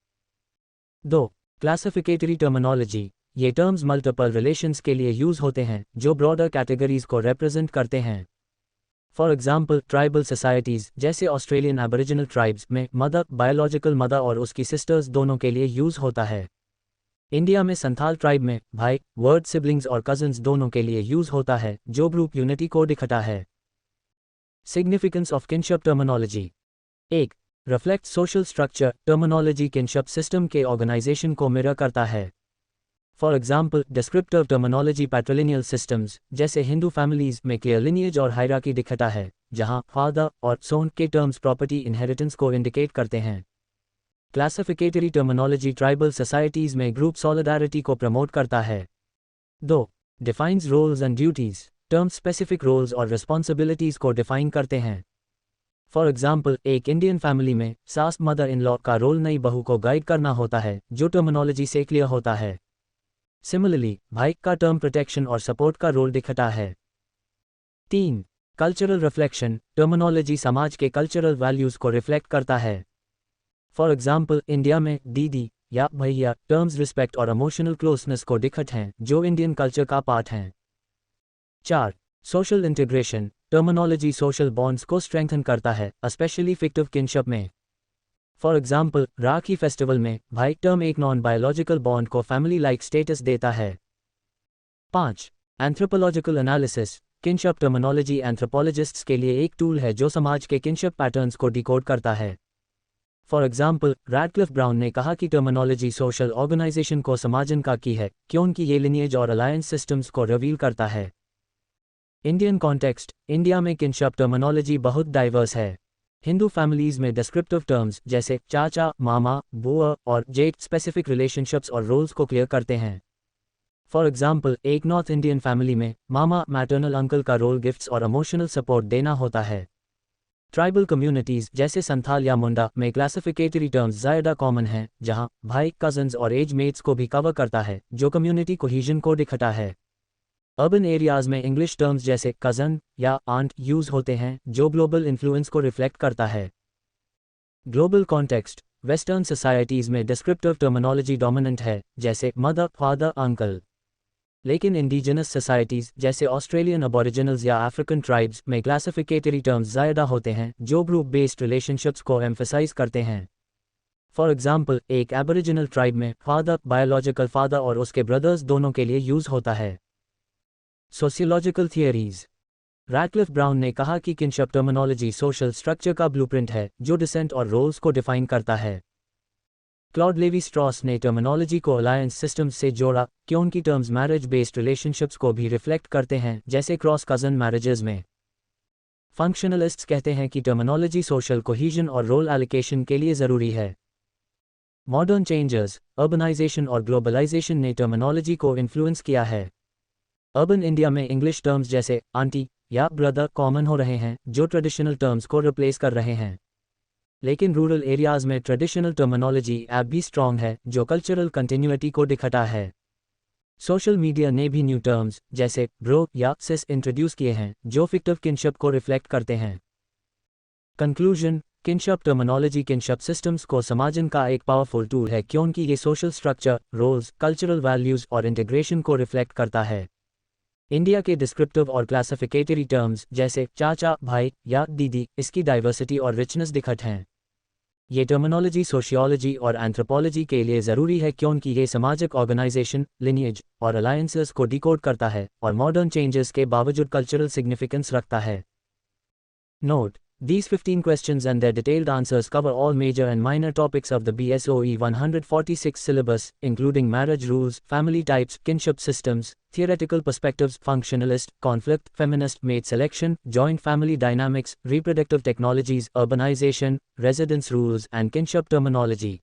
2. क्लासिफिकेटरी टर्मिनोलॉजी। ये टर्म्स मल्टीपल रिलेशंस के लिए यूज होते हैं, जो ब्रॉडर कैटेगरीज को रिप्रेजेंट करते हैं। फॉर एग्जाम्पल, ट्राइबल सोसाइटीज़ जैसे ऑस्ट्रेलियन एबोरिजिनल ट्राइब्स में मदर, बायोलॉजिकल मदर और उसकी सिस्टर्स दोनों के लिए यूज होता है। इंडिया में संथाल ट्राइब में भाई, वर्ड, सिबलिंग्स और कजन्स दोनों के लिए यूज होता है, जो ग्रुप यूनिटी को दिखाता है। Significance of kinship terminology. 1. Reflect social structure. Terminology kinship system के ऑर्गेनाइजेशन को मिरर करता है। For example, descriptive terminology patrilineal systems जैसे हिंदू फैमिलीज में क्लियर लिनिएज और हायरार्की दिखाता है, जहां फादर और सोन के टर्म्स प्रॉपर्टी इनहेरिटेंस को इंडिकेट करते हैं। क्लासिफिकेटरी टर्मिनोलॉजी ट्राइबल सोसाइटीज में ग्रुप सॉलिडारिटी को प्रमोट करता है। 2. Defines roles and duties. Terms specific roles और रिस्पॉन्सिबिलिटीज को डिफाइन करते हैं। फॉर एग्जाम्पल, एक इंडियन फैमिली में सास, मदर इन लॉ का रोल नई बहू को गाइड करना होता है, जो टर्मिनोलॉजी से क्लियर होता है। सिमिलरली, भाई का टर्म प्रोटेक्शन और सपोर्ट का रोल दिखाता है। 3. Cultural reflection. टर्मिनोलॉजी समाज के कल्चरल वैल्यूज को रिफ्लेक्ट करता है। फॉर एग्जाम्पल, इंडिया में दीदी या भैया टर्म्स रिस्पेक्ट और इमोशनल क्लोजनेस को दिखाते हैं, जो इंडियन कल्चर का पार्ट हैं। 4. Social integration. Terminology social bonds को स्ट्रेंथन करता है, स्पेशली फिक्टिव किनशिप में। फॉर एग्जाम्पल, राखी फेस्टिवल में भाई टर्म एक नॉन बायोलॉजिकल बॉन्ड को फैमिली लाइक स्टेटस देता है। 5. Anthropological analysis. किनशिप टर्मिनोलॉजी एंथ्रोपोलॉजिस्ट्स के लिए एक टूल है जो समाज के किनशिप पैटर्न्स को डिकोड करता है। फॉर एग्जाम्पल, रैडक्लिफ ब्राउन ने कहा कि टर्मिनोलॉजी सोशल ऑर्गेनाइजेशन को समझने का की है क्योंकि ये लिनिएज और अलायंस सिस्टम्स को रिवील करता है। Indian context. इंडिया में किनशिप टर्मिनोलॉजी बहुत डाइवर्स है। हिंदू फैमिलीज में डिस्क्रिप्टिव टर्म्स जैसे चाचा, मामा, बुआ और जेठ स्पेसिफिक रिलेशनशिप्स और रोल्स को क्लियर करते हैं। फॉर एग्जाम्पल, एक नॉर्थ इंडियन फैमिली में मामा मैटरनल अंकल का रोल गिफ्ट्स और इमोशनल सपोर्ट देना होता है। ट्राइबल कम्युनिटीज जैसे संथाल या मुंडा में क्लासिफिकेटरी टर्म्स ज़्यादा कॉमन हैं, जहां भाई, कजन्स और एज मेट्स को भी कवर करता है, जो कम्युनिटी कोहीजन को दिखाता है। अर्बन एरियाज में इंग्लिश टर्म्स जैसे कज़न या आंट यूज होते हैं, जो ग्लोबल इन्फ्लुएंस को रिफ्लेक्ट करता है। Global context. वेस्टर्न सोसाइटीज में डिस्क्रिप्टिव टर्मिनोलॉजी डोमिनेंट है, जैसे मदर, फादर, अंकल। लेकिन इंडिजिनस सोसाइटीज जैसे ऑस्ट्रेलियन अबोरिजिनल्स या अफ्रीकन ट्राइब्स में क्लासिफिकेटरी टर्म्स ज़्यादा होते हैं, जो ग्रुप बेस्ड रिलेशनशिप्स को एम्फसाइज करते हैं। फॉर एग्जाम्पल, एक एबोरिजिनल ट्राइब में फादर बायोलॉजिकल फादर और उसके ब्रदर्स दोनों के लिए यूज होता है। Sociological theories. रैडक्लिफ ब्राउन ने कहा कि किनशिप टर्मिनोलॉजी सोशल स्ट्रक्चर का ब्लूप्रिंट है जो डिसेंट और रोल्स को डिफाइन करता है। क्लॉड लेवी स्ट्रॉस ने टर्मिनोलॉजी को अलायंस सिस्टम्स से जोड़ा क्योंकि टर्म्स मैरिज बेस्ड रिलेशनशिप्स को भी रिफ्लेक्ट करते हैं, जैसे क्रॉस कजन मैरिजेस में। फंक्शनलिस्ट्स कहते हैं कि टर्मिनोलॉजी सोशल कोहीजन और रोल एलोकेशन के लिए ज़रूरी है। मॉडर्न चेंजेस, अर्बनाइजेशन और ग्लोबलाइजेशन ने टर्मिनोलॉजी को इन्फ्लुएंस किया है। अर्बन इंडिया में इंग्लिश टर्म्स जैसे आंटी या ब्रदर कॉमन हो रहे हैं, जो ट्रेडिशनल टर्म्स को रिप्लेस कर रहे हैं। लेकिन रूरल एरियाज में ट्रेडिशनल टर्मिनोलॉजी अब भी स्ट्रॉन्ग है, जो कल्चरल कंटिन्यूटी को दिखाता है। सोशल मीडिया ने भी न्यू टर्म्स जैसे ब्रो या सिस इंट्रोड्यूस किए हैं, जो फिक्टिव किनशिप को रिफ्लेक्ट करते हैं। Conclusion. Kinship terminology kinship systems को समझने का एक पावरफुल टूल है क्योंकि ये social structure, roles, cultural values और इंटीग्रेशन को रिफ्लेक्ट करता है। इंडिया के डिस्क्रिप्टिव और क्लासिफिकेटरी टर्म्स जैसे चाचा, भाई या दीदी इसकी डाइवर्सिटी और रिचनेस दिखत हैं। ये टर्मिनोलॉजी सोशियोलॉजी और एंथ्रोपोलॉजी के लिए ज़रूरी है क्योंकि ये सामाजिक ऑर्गेनाइजेशन, लिनिएज और अलायंसेस को डिकोड करता है और मॉडर्न चेंजेस के बावजूद कल्चरल सिग्निफिकेंस रखता है। Note: These 15 questions and their detailed answers cover all major and minor topics of the BSOE 146 syllabus, including marriage rules, family types, kinship systems, theoretical perspectives, functionalist, conflict, feminist, mate selection, joint family dynamics, reproductive technologies, urbanization, residence rules, and kinship terminology.